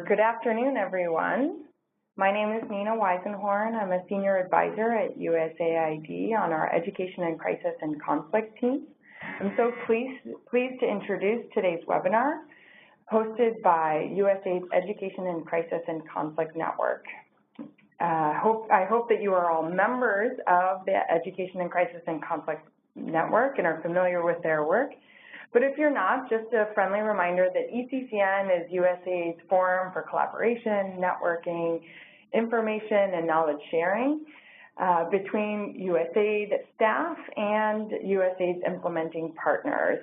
or good afternoon, everyone. My name is Nina Weisenhorn. I'm a senior advisor at USAID on our Education in Crisis and Conflict team. I'm so pleased to introduce today's webinar, hosted by USAID's Education in Crisis and Conflict Network. I hope that you are all members of the Education in Crisis and Conflict Network and are familiar with their work. But if you're not, just a friendly reminder that ECCN is USAID's forum for collaboration, networking, information, and knowledge sharing between USAID staff and USAID's implementing partners.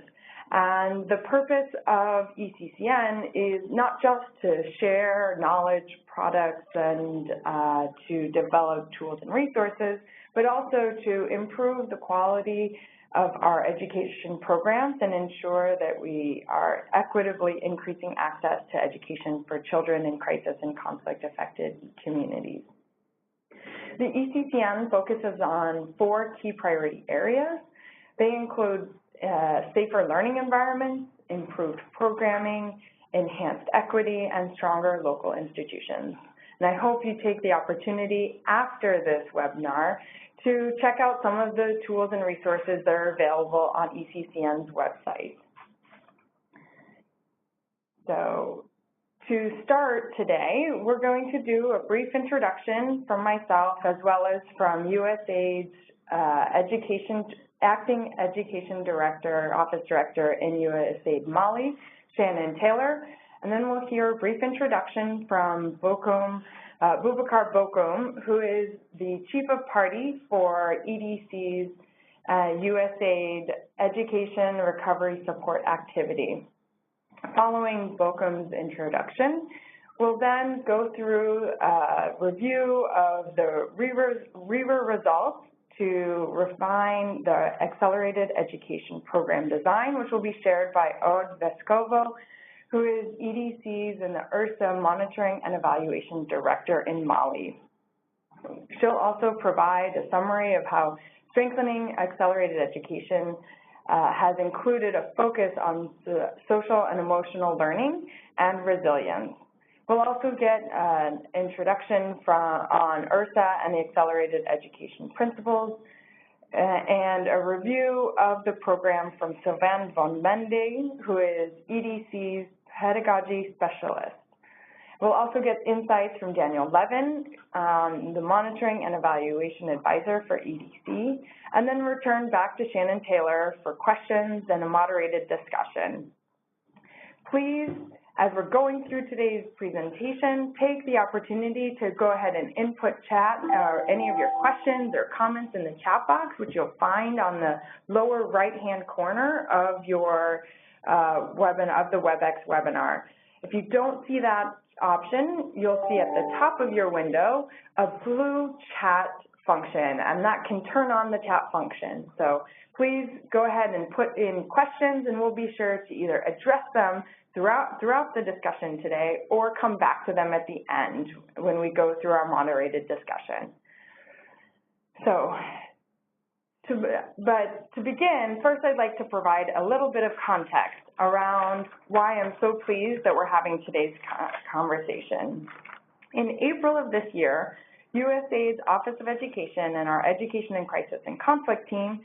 And the purpose of ECCN is not just to share knowledge, products, and to develop tools and resources, but also to improve the quality of our education programs and ensure that we are equitably increasing access to education for children in crisis and conflict-affected communities. The ECCN focuses on 4 key priority areas. They include safer learning environments, improved programming, enhanced equity, and stronger local institutions. And I hope you take the opportunity after this webinar to check out some of the tools and resources that are available on ECCN's website. So to start today, we're going to do a brief introduction from myself as well as from USAID's Acting Education Director, Office Director in USAID Mali, Shannon Taylor, and then we'll hear a brief introduction from Boubacar Bokoum, who is the Chief of Party for EDC's USAID Education Recovery Support Activity. Following Bokoum's introduction, we'll then go through a review of the RERA results to refine the Accelerated Education Program Design, which will be shared by Aude Vescovo, who is EDC's and the ERSA Monitoring and Evaluation Director in Mali. She'll also provide a summary of how strengthening accelerated education has included a focus on social and emotional learning and resilience. We'll also get an introduction on ERSA and the accelerated education principles, and a review of the program from Sylvain von Mende, who is EDC's pedagogy specialist. We'll also get insights from Daniel Levin, the monitoring and evaluation advisor for EDC, and then return back to Shannon Taylor for questions and a moderated discussion. Please, as we're going through today's presentation, take the opportunity to go ahead and input chat or any of your questions or comments in the chat box, which you'll find on the lower right-hand corner of your of the WebEx webinar. If you don't see that option, you'll see at the top of your window a blue chat function, and that can turn on the chat function. So please go ahead and put in questions, and we'll be sure to either address them throughout the discussion today or come back to them at the end when we go through our moderated discussion. So, but to begin, first I'd like to provide a little bit of context around why I'm so pleased that we're having today's conversation. In April of this year, USAID's Office of Education and our Education in Crisis and Conflict team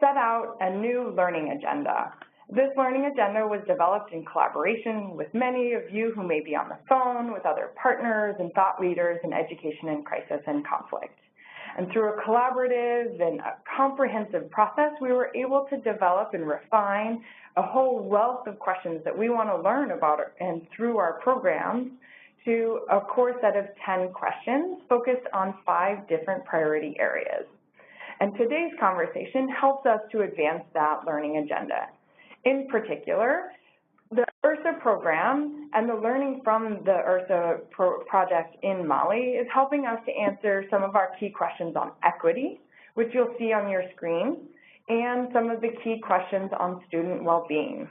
set out a new learning agenda. This learning agenda was developed in collaboration with many of you who may be on the phone, with other partners and thought leaders in education in crisis and conflict. And through a collaborative and a comprehensive process, we were able to develop and refine a whole wealth of questions that we want to learn about and through our programs to a core set of 10 questions focused on 5 different priority areas. And today's conversation helps us to advance that learning agenda. In particular, the ERSA program and the learning from the ERSA project in Mali is helping us to answer some of our key questions on equity, which you'll see on your screen, and some of the key questions on student well-being.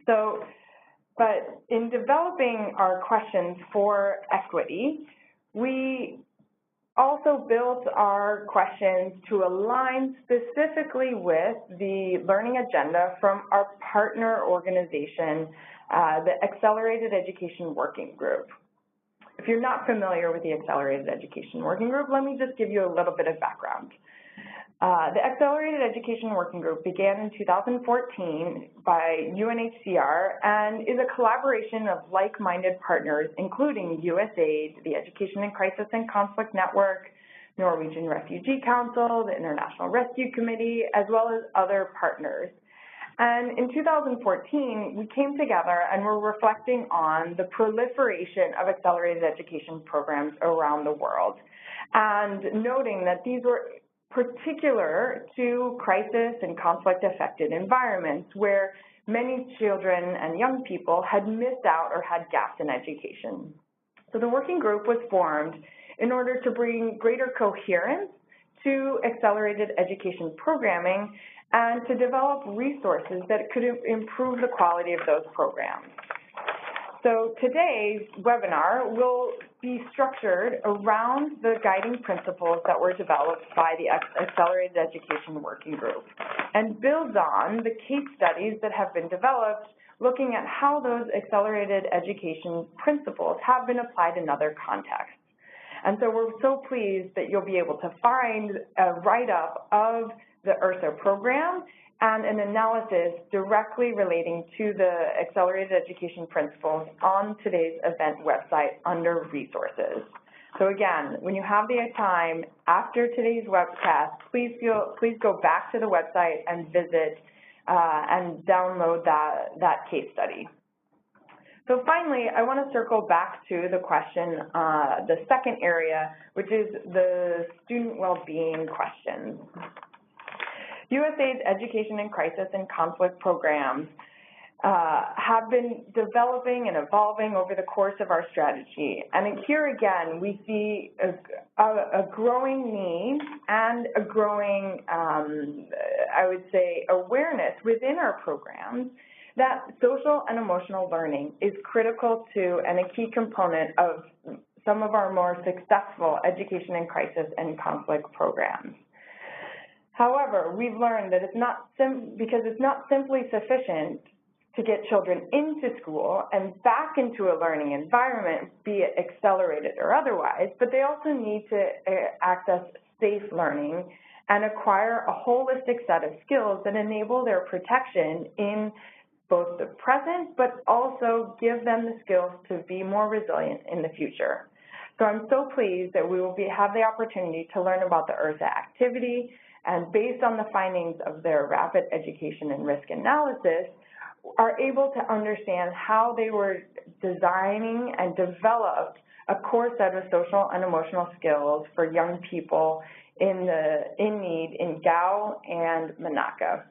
So, but in developing our questions for equity, we also built our questions to align specifically with the learning agenda from our partner organization, the Accelerated Education Working Group. If you're not familiar with the Accelerated Education Working Group, let me just give you a little bit of background. The Accelerated Education Working Group began in 2014 by UNHCR and is a collaboration of like-minded partners, including USAID, the Education in Crisis and Conflict Network, Norwegian Refugee Council, the International Rescue Committee, as well as other partners. And in 2014, we came together and were reflecting on the proliferation of accelerated education programs around the world, and noting that these were particular to crisis and conflict-affected environments where many children and young people had missed out or had gaps in education. So the working group was formed in order to bring greater coherence to accelerated education programming and to develop resources that could improve the quality of those programs. So today's webinar will be structured around the guiding principles that were developed by the Accelerated Education Working Group and builds on the case studies that have been developed looking at how those accelerated education principles have been applied in other contexts. And so we're so pleased that you'll be able to find a write-up of the ERSA program and an analysis directly relating to the accelerated education principles on today's event website under resources. So again, when you have the time after today's webcast, please go back to the website and visit and download that case study. So finally, I want to circle back to the question, the second area, which is the student well-being questions. USAID's Education in Crisis and Conflict programs have been developing and evolving over the course of our strategy. And here again, we see a growing need and a growing, I would say, awareness within our programs that social and emotional learning is critical to and a key component of some of our more successful education in crisis and conflict programs. However, we've learned that because it's not simply sufficient to get children into school and back into a learning environment, be it accelerated or otherwise, but they also need to access safe learning and acquire a holistic set of skills that enable their protection in both the present, but also give them the skills to be more resilient in the future. So I'm so pleased that we will have the opportunity to learn about the ERSA activity, and based on the findings of their rapid education and risk analysis, are able to understand how they were designing and developed a core set of social and emotional skills for young people in need in Gao and Menaka.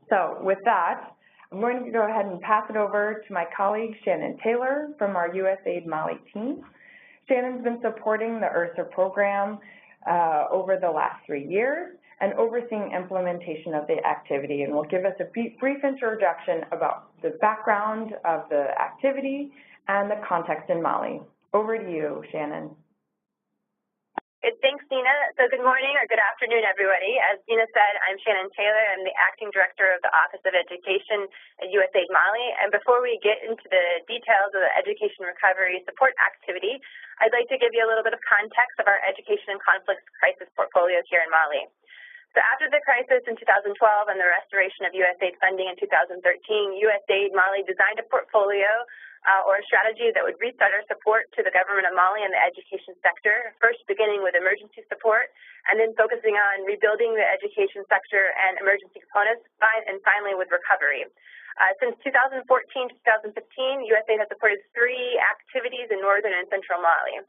So with that, I'm going to go ahead and pass it over to my colleague, Shannon Tailor, from our USAID Mali team. Shannon's been supporting the ERSA program over the last 3 years and overseeing implementation of the activity, and will give us a brief introduction about the background of the activity and the context in Mali. Over to you, Shannon. Thanks, Nina. So good morning or good afternoon, everybody. As Nina said, I'm Shannon Tailor. I'm the Acting Director of the Office of Education at USAID Mali. And before we get into the details of the Education Recovery Support activity, I'd like to give you a little bit of context of our Education and Conflict Crisis portfolio here in Mali. So after the crisis in 2012 and the restoration of USAID funding in 2013, USAID Mali designed a portfolio or a strategy that would restart our support to the government of Mali and the education sector, first beginning with emergency support and then focusing on rebuilding the education sector and emergency components, and finally with recovery. Since 2014 to 2015, USAID has supported 3 activities in northern and central Mali.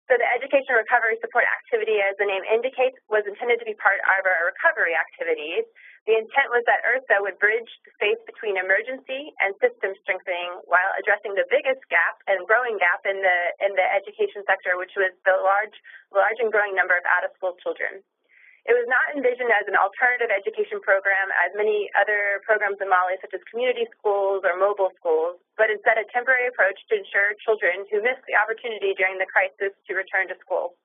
So the Education Recovery Support activity, as the name indicates, was intended to be part of our recovery activities. The intent was that ERSA would bridge the space between emergency and system strengthening while addressing the biggest gap and growing gap in the education sector, which was the large and growing number of out-of-school children. It was not envisioned as an alternative education program as many other programs in Mali, such as community schools or mobile schools, but instead a temporary approach to ensure children who missed the opportunity during the crisis to return to school.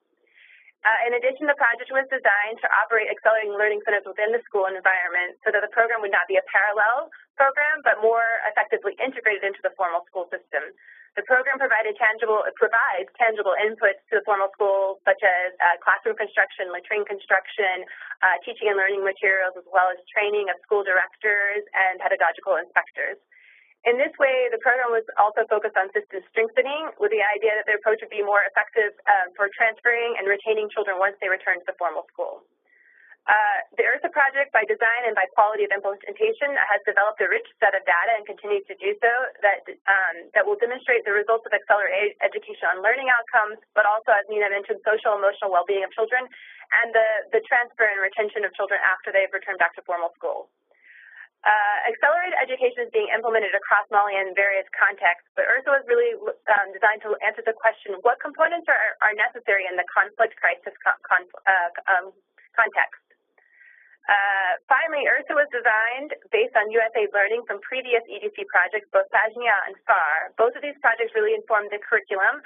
In addition, the project was designed to operate accelerating learning centers within the school environment so that the program would not be a parallel program, but more effectively integrated into the formal school system. The program provides tangible inputs to the formal school, such as classroom construction, latrine construction, teaching and learning materials, as well as training of school directors and pedagogical inspectors. In this way, the program was also focused on system strengthening, with the idea that the approach would be more effective for transferring and retaining children once they return to the formal school. The ERSA project, by design and by quality of implementation, has developed a rich set of data and continues to do so that will demonstrate the results of accelerated education on learning outcomes, but also, as Nina mentioned, social and emotional well-being of children and the transfer and retention of children after they've returned back to formal school. Accelerated education is being implemented across Mali in various contexts, but ERSA was really designed to answer the question, what components are necessary in the conflict crisis context? Finally, ERSA was designed based on USAID learning from previous EDC projects, both PAGNIA and FAR. Both of these projects really informed the curriculum.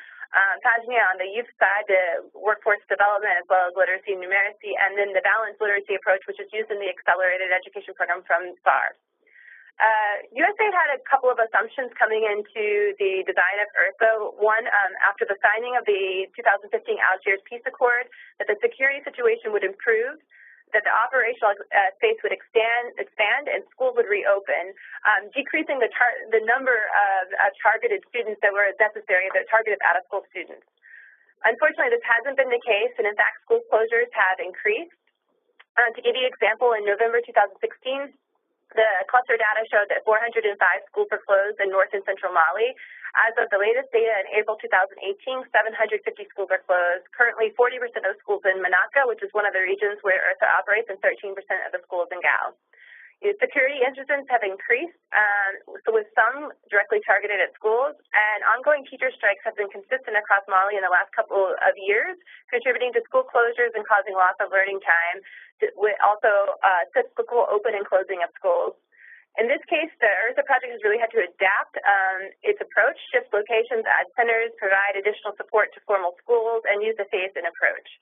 PAGNIA on the youth side, the workforce development, as well as literacy and numeracy, and then the balanced literacy approach, which is used in the accelerated education program from FAR. USAID had a couple of assumptions coming into the design of ERSA. One, after the signing of the 2015 Algiers Peace Accord, that the security situation would improve, that the operational space would expand and schools would reopen, decreasing the number of targeted students that were necessary, the targeted out-of-school students. Unfortunately, this hasn't been the case, and in fact, school closures have increased. To give you an example, in November 2016, the cluster data showed that 405 schools were closed in north and central Mali. As of the latest data in April 2018, 750 schools are closed. Currently, 40% of schools in Menaka, which is one of the regions where ERSA operates, and 13% of the schools in Gao. Security incidents have increased, so with some directly targeted at schools, and ongoing teacher strikes have been consistent across Mali in the last couple of years, contributing to school closures and causing loss of learning time, with also cyclical open and closing of schools. In this case, the ERSA project has really had to adapt its approach, shift locations, add centers, provide additional support to formal schools, and use a phased-in approach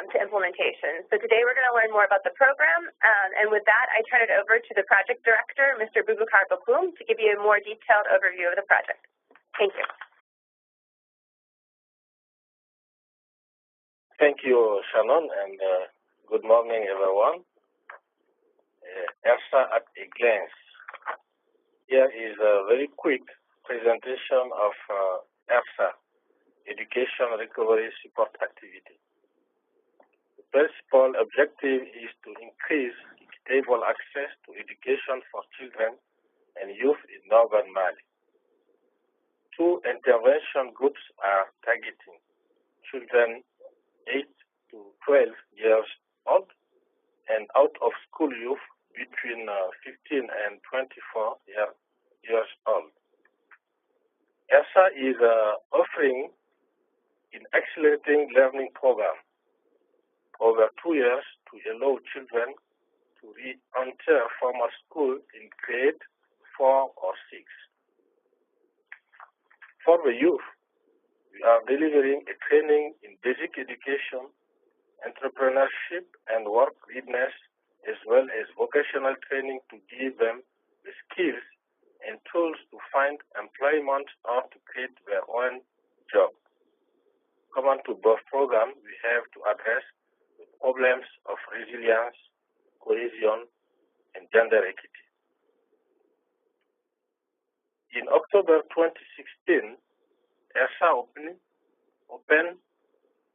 to implementation. So today we're going to learn more about the program, and with that, I turn it over to the project director, Mr. Boubacar Bokoum, to give you a more detailed overview of the project. Thank you. Thank you, Shannon, and good morning, everyone. ERSA at a glance. Here is a very quick presentation of ERSA, Education Recovery Support Activity. The principal objective is to increase equitable access to education for children and youth in northern Mali. Two intervention groups are targeting children 8 to 12 years old and out-of-school youth between 15 and 24 years old. ERSA is offering an accelerating learning program over 2 years to allow children to re-enter formal school in grade 4 or 6. For the youth, we are delivering a training in basic education, entrepreneurship, and work readiness, as well as vocational training to give them the skills and tools to find employment or to create their own job. Common to both programs, we have to address the problems of resilience, cohesion, and gender equity. In October 2016, ERSA opened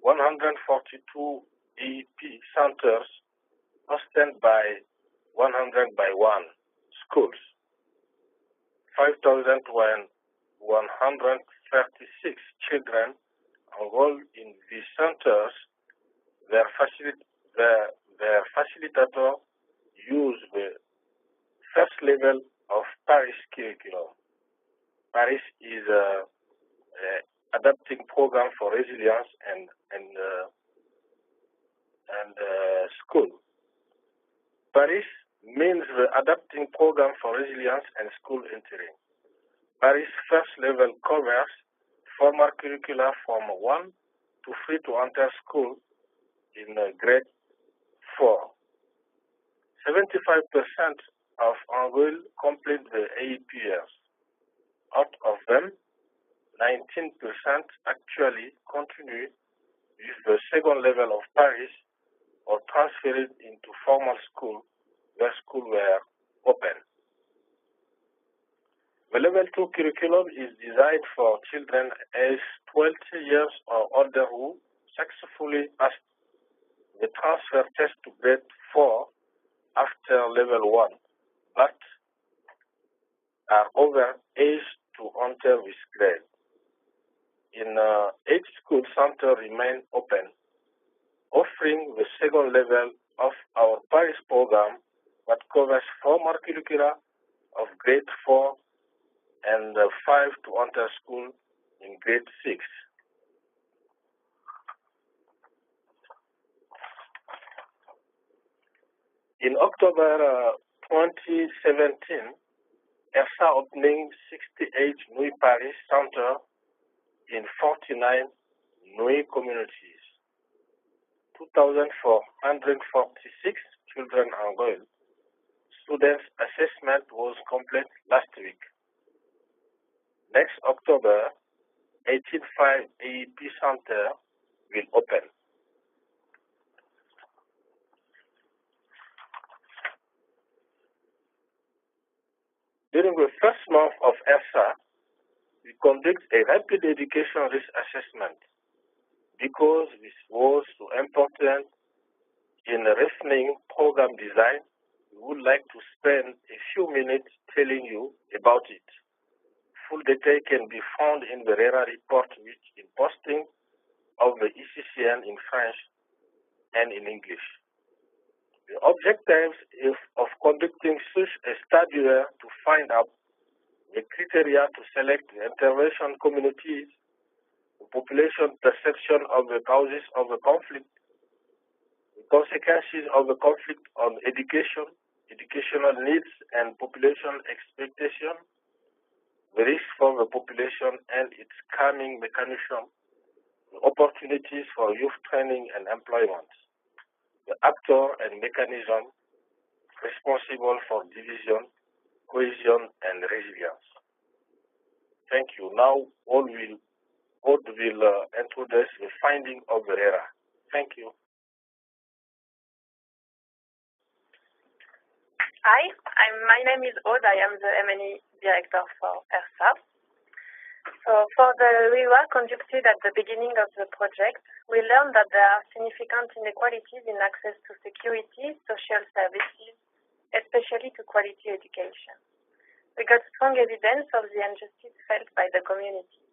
142 EP centers hosted by 100 by 1 schools. 5,136 children enrolled in these centers. Their facilitator used the first level of Paris curriculum. Paris is a adapting program for resilience and school. Paris means the adapting program for resilience and school entering. Paris first level covers formal curricula from 1 to 3 to enter school in grade 4. 75% of Angola complete the 8 years. Out of them, 19% actually continue with the second level of Paris or transferred into formal school where schools were open. The level 2 curriculum is designed for children aged 12 years or older who successfully passed the transfer test to grade 4 after level 1, but are over age to enter this grade. In 8 school centers remain open, offering the second level of our Paris program that covers 4 more curricula of grade 4 and 5 to enter school in grade 6. In October 2017, ERSA opening 68 new Paris centers in 49 new communities. 2,446 children enrolled. Students' assessment was complete last week. Next October, 85 AEP centers will open. During the first month of ERSA, we conduct a rapid education risk assessment because this was so important in refining program design. We would like to spend a few minutes telling you about it. Full detail can be found in the RERA report, which is posting of the ECCN in French and in English. The objectives of conducting such a study were to find out the criteria to select the intervention communities, the population perception of the causes of the conflict, the consequences of the conflict on education, educational needs and population expectation, the risk for the population and its calming mechanism, the opportunities for youth training and employment, the actor and mechanism responsible for division, cohesion, and resilience. Thank you. Now, Aude will introduce the finding of the RERA. Thank you. Hi, my name is Aude. I am the M&E director for ERSA. So for the RERA conducted at the beginning of the project, we learned that there are significant inequalities in access to security, social services, especially to quality education. We got strong evidence of the injustice felt by the community.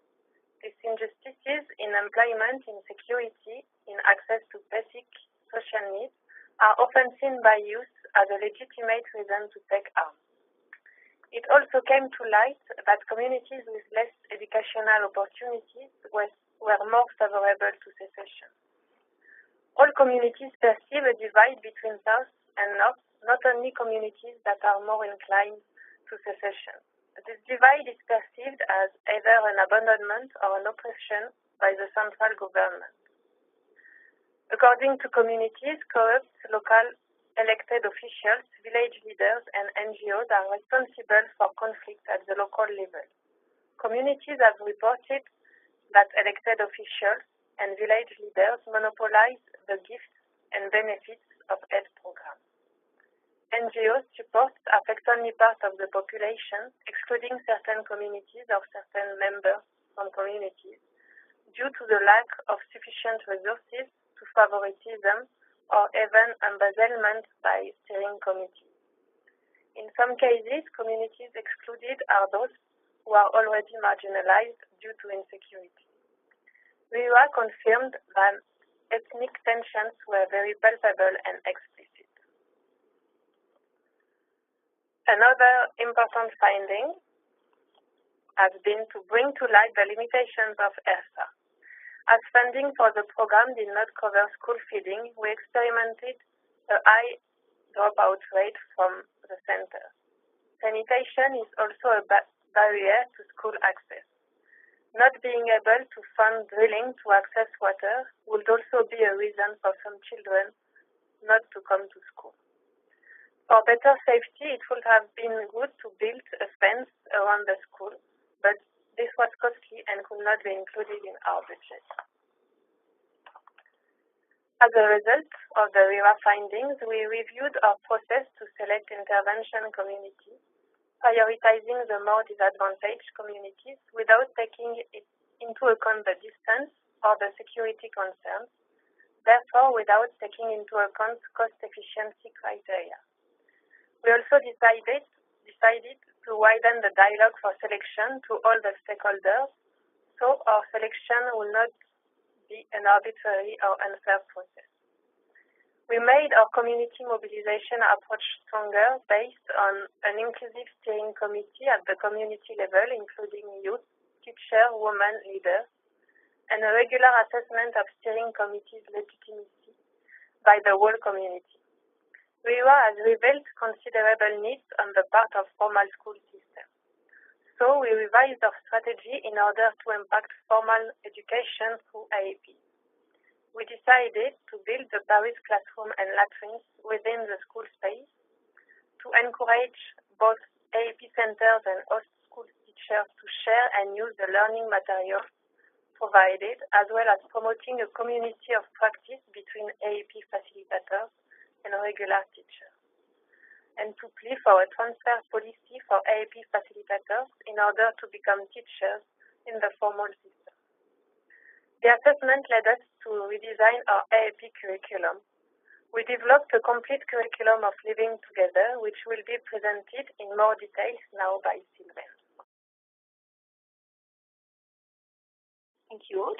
These injustices in employment, in security, in access to basic social needs are often seen by youth as a legitimate reason to take arms. It also came to light that communities with less educational opportunities were more favorable to secession. All communities perceive a divide between South and North, not only communities that are more inclined to secession. This divide is perceived as either an abandonment or an oppression by the central government. According to communities, corrupt local elected officials, village leaders, and NGOs are responsible for conflicts at the local level. Communities have reported that elected officials and village leaders monopolize the gifts and benefits of aid programs. NGOs support affect only part of the population, excluding certain communities or certain members from communities, due to the lack of sufficient resources to favoritism or even embezzlement by steering committees. In some cases, communities excluded are those who are already marginalized due to insecurity. RERA confirmed that ethnic tensions were very palpable and explicit. Another important finding has been to bring to light the limitations of ERSA. As funding for the program did not cover school feeding, we experimented a high dropout rate from the center. Sanitation is also a barrier to school access. Not being able to fund drilling to access water would also be a reason for some children not to come to school. For better safety, it would have been good to build a fence around the school, but this was costly and could not be included in our budget. As a result of the RERA findings, we reviewed our process to select intervention communities, prioritizing the more disadvantaged communities without taking into account the distance or the security concerns, therefore without taking into account cost efficiency criteria. We also decided to widen the dialogue for selection to all the stakeholders, so our selection will not be an arbitrary or unfair process. We made our community mobilization approach stronger based on an inclusive steering committee at the community level, including youth, teachers, women, leaders, and a regular assessment of steering committee's legitimacy by the whole community. RERA has revealed considerable needs on the part of formal school systems. So we revised our strategy in order to impact formal education through AAP. We decided to build the Paris classroom and latrines within the school space to encourage both AAP centers and host school teachers to share and use the learning materials provided, as well as promoting a community of practice between AAP facilitators and regular teachers, and to plea for a transfer policy for AAP facilitators in order to become teachers in the formal system. The assessment led us to redesign our AAP curriculum. We developed a complete curriculum of living together, which will be presented in more details now by Sylvain. Thank you all.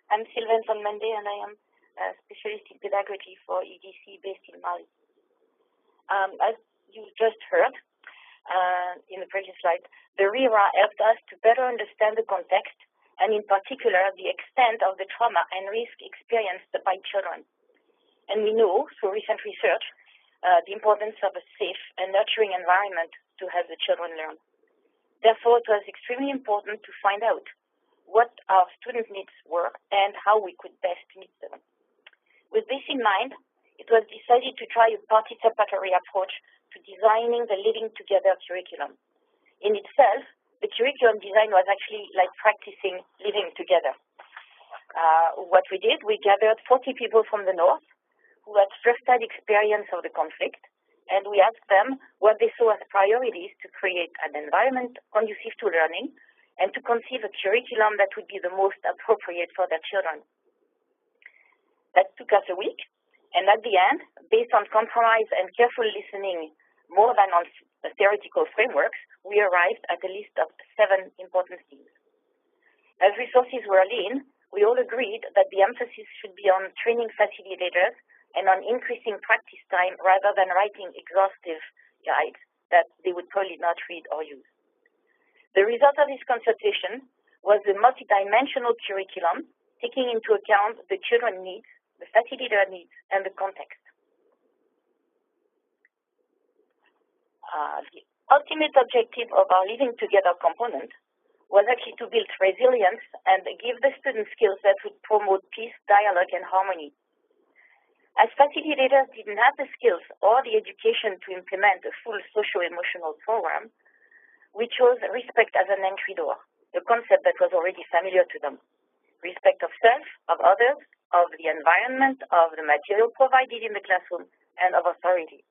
I'm Sylvain van Mende, and I am a specialist in pedagogy for EDC based in Mali. As you just heard in the previous slide, the RERA helped us to better understand the context and in particular the extent of the trauma and risk experienced by children. And we know through recent research the importance of a safe and nurturing environment to help the children learn. Therefore, it was extremely important to find out what our student needs were and how we could best meet them. With this in mind, it was decided to try a participatory approach to designing the Living Together curriculum. In itself, the curriculum design was actually like practicing living together. What we did, we gathered 40 people from the north who had first-hand experience of the conflict, and we asked them what they saw as priorities to create an environment conducive to learning and to conceive a curriculum that would be the most appropriate for their children. That took us a week, and at the end, based on compromise and careful listening more than on theoretical frameworks, we arrived at a list of 7 important themes. As resources were lean, we all agreed that the emphasis should be on training facilitators and on increasing practice time rather than writing exhaustive guides that they would probably not read or use. The result of this consultation was a multidimensional curriculum taking into account the children's needs, the facilitator needs, and the context. The ultimate objective of our Living Together component was actually to build resilience and give the students skills that would promote peace, dialogue, and harmony. As facilitators didn't have the skills or the education to implement a full socio-emotional program, we chose respect as an entry door, a concept that was already familiar to them. Respect of self, of others, of the environment, of the material provided in the classroom, and of authority.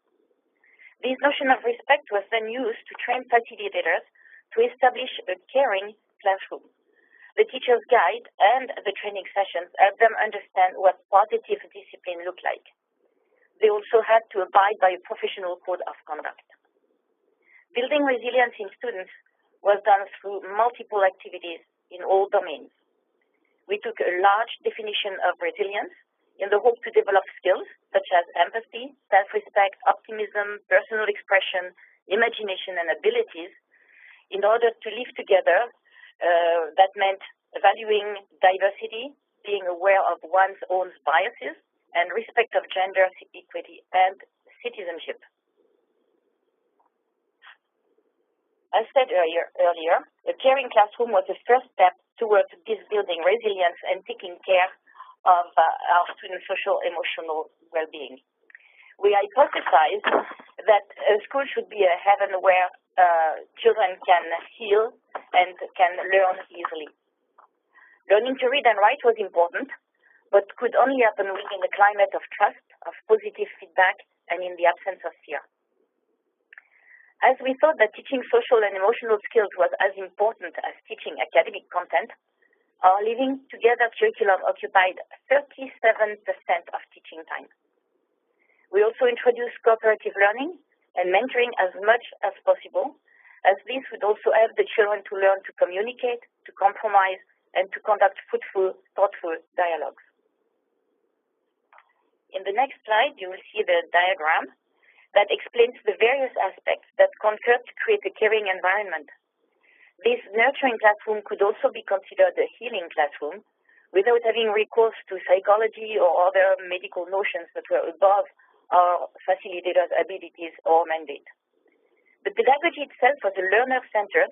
This notion of respect was then used to train facilitators to establish a caring classroom. The teacher's guide and the training sessions helped them understand what positive discipline looked like. They also had to abide by a professional code of conduct. Building resilience in students was done through multiple activities in all domains. We took a large definition of resilience in the hope to develop skills such as empathy, self-respect, optimism, personal expression, imagination, and abilities in order to live together. That meant valuing diversity, being aware of one's own biases, and respect of gender equity and citizenship. As said earlier, the caring classroom was the first step towards building resilience and taking care of our students' social emotional well-being. We hypothesized that a school should be a heaven where children can heal and can learn easily. Learning to read and write was important, but could only happen within a climate of trust, of positive feedback, and in the absence of fear. As we thought that teaching social and emotional skills was as important as teaching academic content, our Living Together curriculum occupied 37% of teaching time. We also introduced cooperative learning and mentoring as much as possible, as this would also help the children to learn to communicate, to compromise, and to conduct fruitful, thoughtful dialogues. In the next slide, you will see the diagram that explains the various aspects that confer to create a caring environment. This nurturing classroom could also be considered a healing classroom without having recourse to psychology or other medical notions that were above our facilitators' abilities or mandate. The pedagogy itself was a learner-centered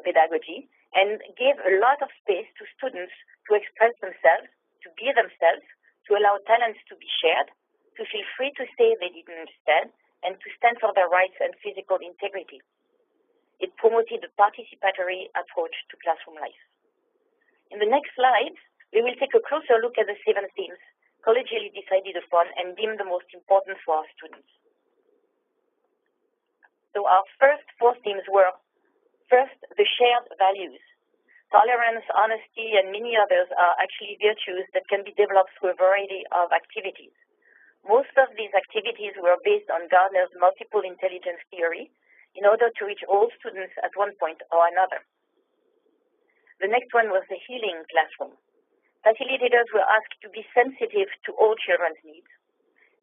pedagogy and gave a lot of space to students to express themselves, to be themselves, to allow talents to be shared, to feel free to say they didn't understand, and to stand for their rights and physical integrity. It promoted a participatory approach to classroom life. In the next slide, we will take a closer look at the 7 themes collegially decided upon and deemed the most important for our students. So our first 4 themes were, first, the shared values. Tolerance, honesty, and many others are actually virtues that can be developed through a variety of activities. Most of these activities were based on Gardner's multiple intelligence theory in order to reach all students at one point or another. The next one was the healing classroom. Facilitators were asked to be sensitive to all children's needs.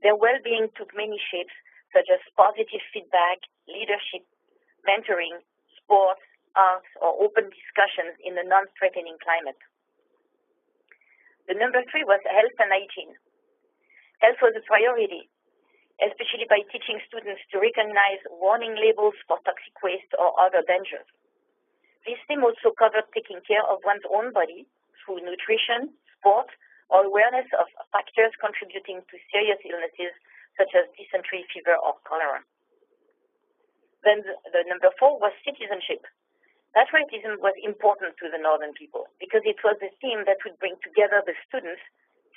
Their well-being took many shapes, such as positive feedback, leadership, mentoring, sports, arts, or open discussions in a non-threatening climate. The number 3 was health and hygiene. Health was a priority, especially by teaching students to recognize warning labels for toxic waste or other dangers. This theme also covered taking care of one's own body through nutrition, sport, or awareness of factors contributing to serious illnesses such as dysentery, fever, or cholera. Then the number 4 was citizenship. Patriotism was important to the Northern people because it was a theme that would bring together the students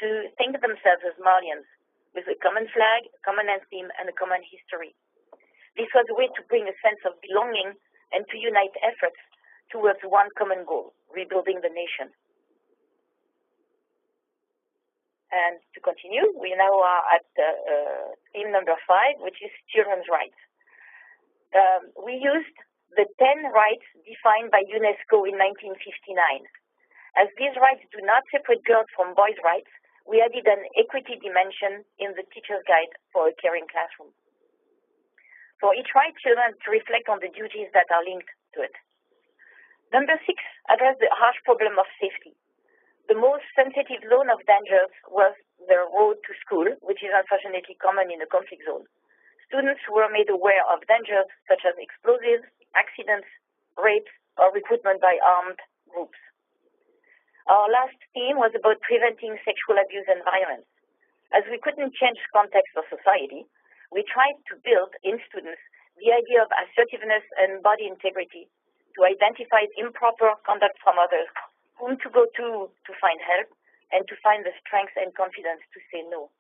to think of themselves as Malians with a common flag, a common anthem, and a common history. This was a way to bring a sense of belonging and to unite efforts towards one common goal, rebuilding the nation. And to continue, we now are at theme number 5, which is children's rights. We used the 10 rights defined by UNESCO in 1959. As these rights do not separate girls from boys' rights, we added an equity dimension in the teacher's guide for a caring classroom. For each right, children to reflect on the duties that are linked to it. Number 6 addressed the harsh problem of safety. The most sensitive zone of dangers was the road to school, which is unfortunately common in a conflict zone. Students were made aware of dangers such as explosives, accidents, rapes, or recruitment by armed groups. Our last theme was about preventing sexual abuse and violence. As we couldn't change context of society, we tried to build in students the idea of assertiveness and body integrity to identify improper conduct from others, whom to go to find help, and to find the strength and confidence to say no.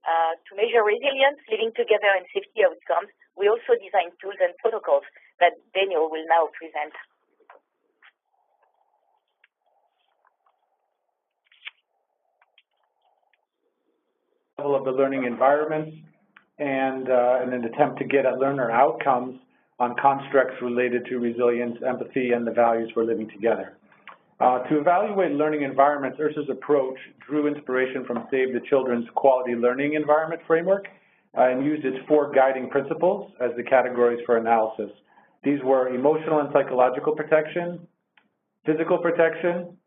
To measure resilience, living together, and safety outcomes, we also designed tools and protocols that Daniel will now present. Of the learning environments and an attempt to get at learner outcomes on constructs related to resilience, empathy, and the values for living together. To evaluate learning environments, ERSA's approach drew inspiration from Save the Children's Quality Learning Environment Framework and used its 4 guiding principles as the categories for analysis. These were emotional and psychological protection, physical protection,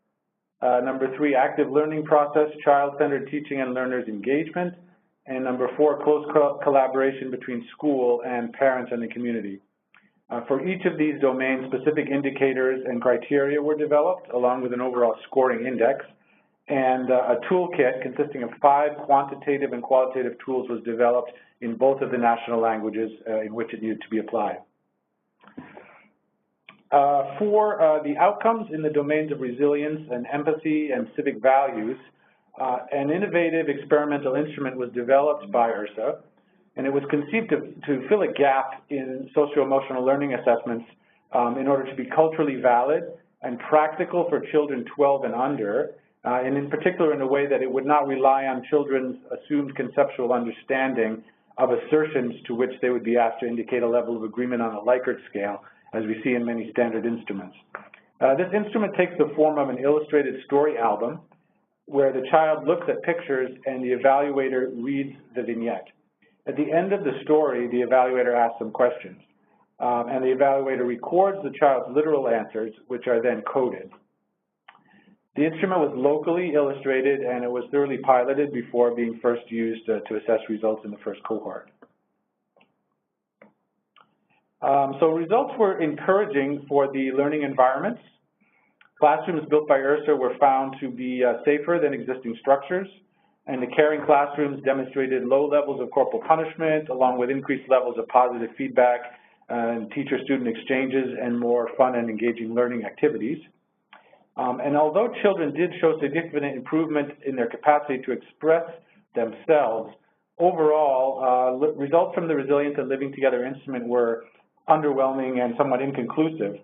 number 3, active learning process, child-centered teaching and learners' engagement, and number 4, close collaboration between school and parents and the community. For each of these domains, specific indicators and criteria were developed, along with an overall scoring index. And a toolkit consisting of 5 quantitative and qualitative tools was developed in both of the national languages in which it needed to be applied. For the outcomes in the domains of resilience and empathy and civic values, an innovative experimental instrument was developed by ERSA, and it was conceived to fill a gap in socio-emotional learning assessments in order to be culturally valid and practical for children 12 and under, and in particular in a way that it would not rely on children's assumed conceptual understanding of assertions to which they would be asked to indicate a level of agreement on a Likert scale, as we see in many standard instruments. This instrument takes the form of an illustrated story album where the child looks at pictures and the evaluator reads the vignette. At the end of the story, the evaluator asks some questions, and the evaluator records the child's literal answers, which are then coded. The instrument was locally illustrated, and it was thoroughly piloted before being first used to assess results in the first cohort. So results were encouraging for the learning environments. Classrooms built by ERSA were found to be safer than existing structures, and the caring classrooms demonstrated low levels of corporal punishment, along with increased levels of positive feedback and teacher-student exchanges and more fun and engaging learning activities. And although children did show significant improvement in their capacity to express themselves, overall, results from the Resilience and Living Together instrument were underwhelming and somewhat inconclusive.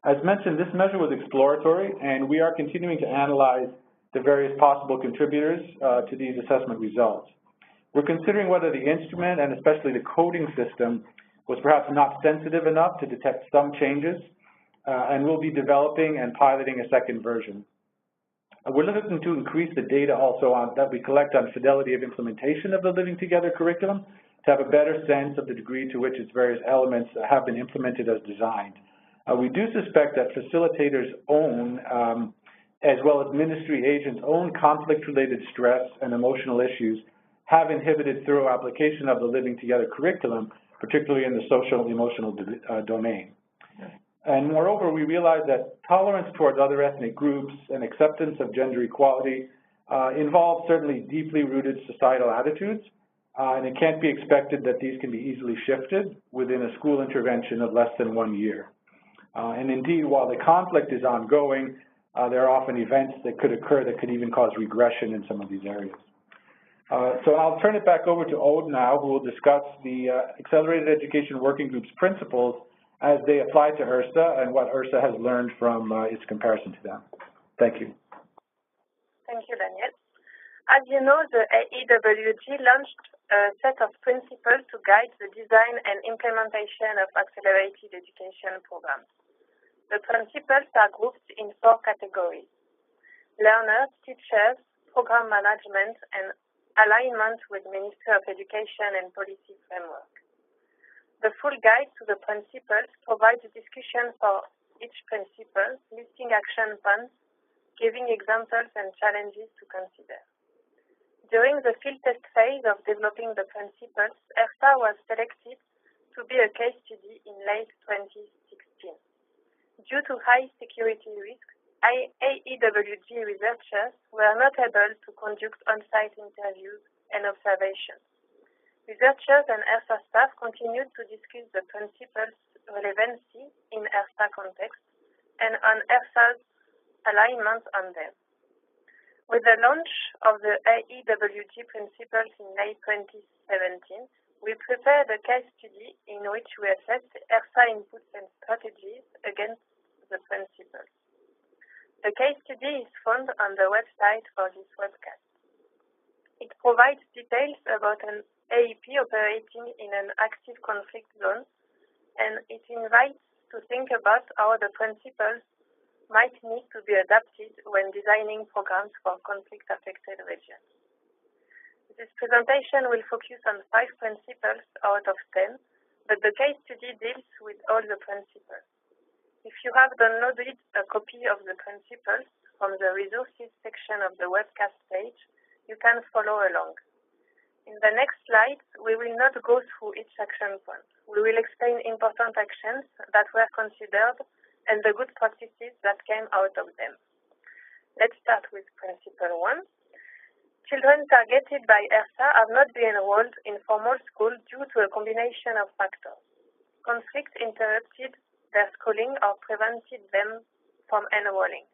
As mentioned, this measure was exploratory, and we are continuing to analyze the various possible contributors to these assessment results. We're considering whether the instrument, and especially the coding system, was perhaps not sensitive enough to detect some changes, and we'll be developing and piloting a second version. We're looking to increase the data also that we collect on fidelity of implementation of the Living Together curriculum to have a better sense of the degree to which its various elements have been implemented as designed. We do suspect that facilitators' own, as well as ministry agents' own conflict-related stress and emotional issues have inhibited thorough application of the Living Together curriculum, particularly in the social and emotional domain. And moreover, we realize that tolerance towards other ethnic groups and acceptance of gender equality involve certainly deeply rooted societal attitudes, and it can't be expected that these can be easily shifted within a school intervention of less than 1 year. And indeed, while the conflict is ongoing, there are often events that could occur that could even cause regression in some of these areas. So I'll turn it back over to Aude now, who will discuss the Accelerated Education Working Group's principles as they apply to ERSA and what ERSA has learned from its comparison to them. Thank you. Thank you, Daniel. As you know, the AEWG launched a set of principles to guide the design and implementation of accelerated education programs. The principles are grouped in 4 categories: learners, teachers, program management, and alignment with Ministry of Education and policy framework. The full guide to the principles provides a discussion for each principle, listing action plans, giving examples and challenges to consider. During the field test phase of developing the principles, ERSA was selected to be a case study in late 2016. Due to high security risks, AEWG researchers were not able to conduct on-site interviews and observations. Researchers and ERSA staff continued to discuss the principles' relevancy in ERSA context and on ERSA's alignment on them. With the launch of the AEWG principles in late 2017, we prepared a case study in which we assessed ERSA inputs and strategies against the principles. The case study is found on the website for this webcast. It provides details about an AEP operating in an active conflict zone, and it invites to think about how the principles might need to be adapted when designing programs for conflict-affected regions. This presentation will focus on 5 principles out of 10, but the case study deals with all the principles. If you have downloaded a copy of the principles from the resources section of the webcast page, you can follow along. In the next slides, we will not go through each action point. We will explain important actions that were considered and the good practices that came out of them. Let's start with Principle 1. Children targeted by ERSA have not been enrolled in formal school due to a combination of factors. Conflict interrupted their schooling or prevented them from enrolling.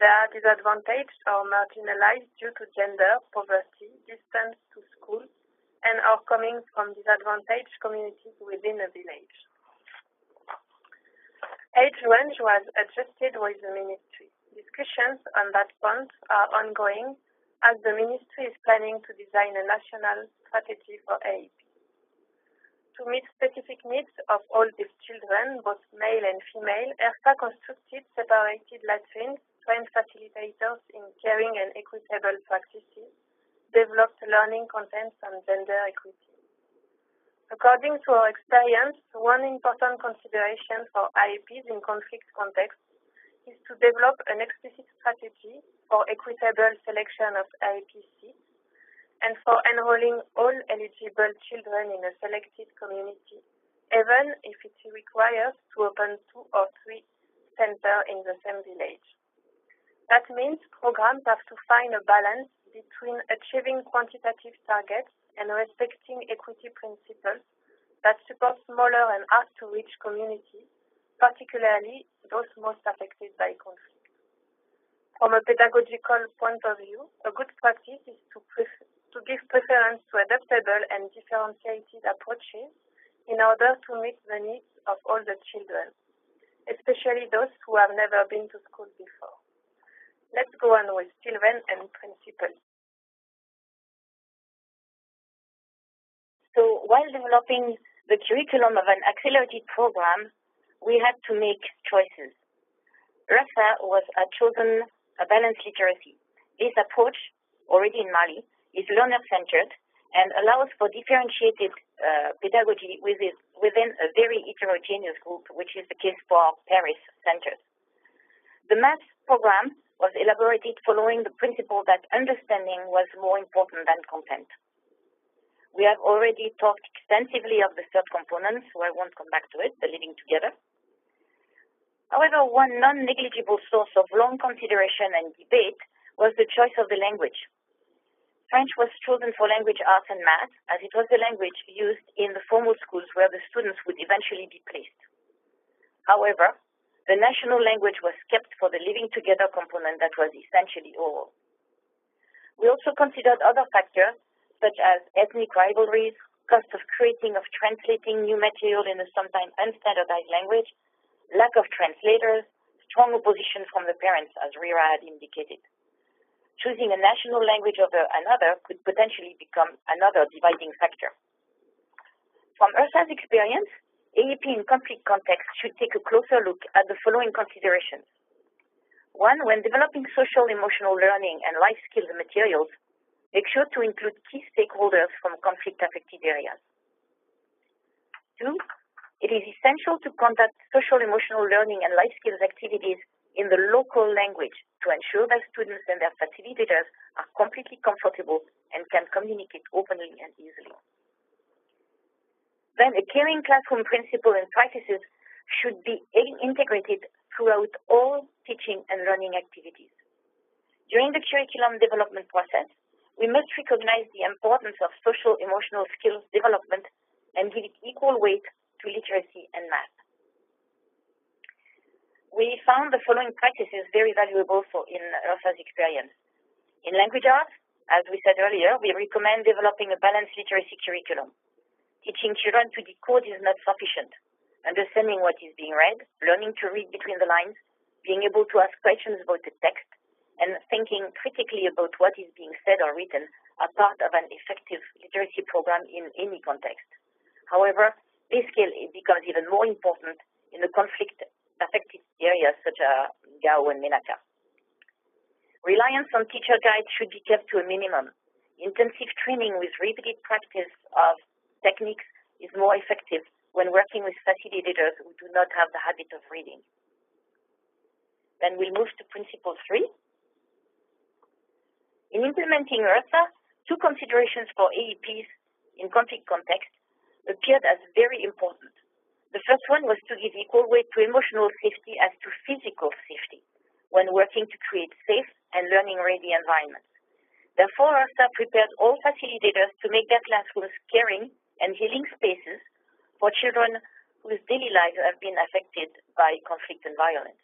They are disadvantaged or marginalized due to gender, poverty, distance to school, and are coming from disadvantaged communities within a village. Age range was adjusted with the ministry. Discussions on that point are ongoing as the ministry is planning to design a national strategy for AEP. To meet specific needs of all these children, both male and female, ERSA constructed separated latrines, trained facilitators in caring and equitable practices, developed learning contents on gender equity. According to our experience, one important consideration for IEPs in conflict contexts is to develop an explicit strategy for equitable selection of IEP seats and for enrolling all eligible children in a selected community, even if it requires to open 2 or 3 centers in the same village. That means programs have to find a balance between achieving quantitative targets and respecting equity principles that support smaller and hard-to-reach communities, particularly those most affected by conflict. From a pedagogical point of view, a good practice is to give preference to adaptable and differentiated approaches in order to meet the needs of all the children, especially those who have never been to school before. Let's go on with Sylvain and principles. So while developing the curriculum of an accelerated program, we had to make choices. ERSA chosen a balanced literacy. This approach, already in Mali, is learner-centered and allows for differentiated pedagogy within a very heterogeneous group, which is the case for Paris centers. The math program was elaborated following the principle that understanding was more important than content. We have already talked extensively of the third component, so I won't come back to it, the living together. However, one non-negligible source of long consideration and debate was the choice of the language. French was chosen for language arts and math, as it was the language used in the formal schools where the students would eventually be placed. However, the national language was kept for the living together component that was essentially oral. We also considered other factors, such as ethnic rivalries, cost of creating or translating new material in a sometimes unstandardized language, lack of translators, strong opposition from the parents, as RERA had indicated. Choosing a national language over another could potentially become another dividing factor. From ERSA's experience, AEP in conflict context should take a closer look at the following considerations. One, when developing social-emotional learning and life skills materials, make sure to include key stakeholders from conflict-affected areas. Two, it is essential to conduct social-emotional learning and life skills activities in the local language to ensure that students and their facilitators are completely comfortable and can communicate openly and easily. Then a caring classroom principle and practices should be integrated throughout all teaching and learning activities. During the curriculum development process, we must recognize the importance of social-emotional skills development and give it equal weight to literacy and math. We found the following practices very valuable in ERSA's experience. In language arts, as we said earlier, we recommend developing a balanced literacy curriculum. Teaching children to decode is not sufficient. Understanding what is being read, learning to read between the lines, being able to ask questions about the text, and thinking critically about what is being said or written are part of an effective literacy program in any context. However, this skill becomes even more important in the conflict-affected areas such as Gao and Menaka. Reliance on teacher guides should be kept to a minimum. Intensive training with repeated practice of techniques is more effective when working with facilitators who do not have the habit of reading. Then we'll move to Principle 3. In implementing ERSA, two considerations for AEPs in conflict context appeared as very important. The first one was to give equal weight to emotional safety as to physical safety when working to create safe and learning-ready environments. Therefore, ERSA prepared all facilitators to make their classrooms caring and healing spaces for children whose daily lives have been affected by conflict and violence.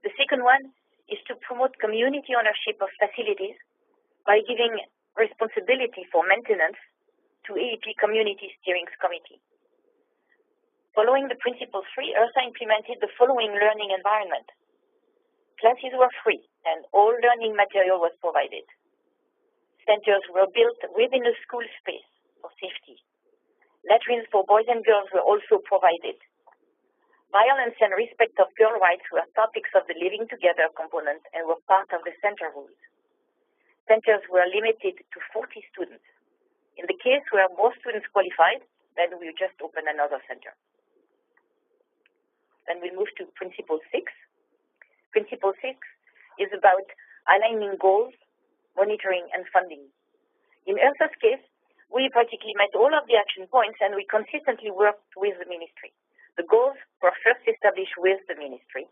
The second one is to promote community ownership of facilities by giving responsibility for maintenance to AEP Community Steering Committee. Following the Principle 3, ERSA implemented the following learning environment. Classes were free and all learning material was provided. Centers were built within a school space for safety. Latrines for boys and girls were also provided. Violence and respect of girl rights were topics of the living together component and were part of the center rules. Centers were limited to 40 students. In the case where more students qualified, then we just open another center. Then we move to Principle 6. Principle 6 is about aligning goals, monitoring, and funding. In ERSA's case, we practically met all of the action points and we consistently worked with the ministry. The goals were first established with the ministry.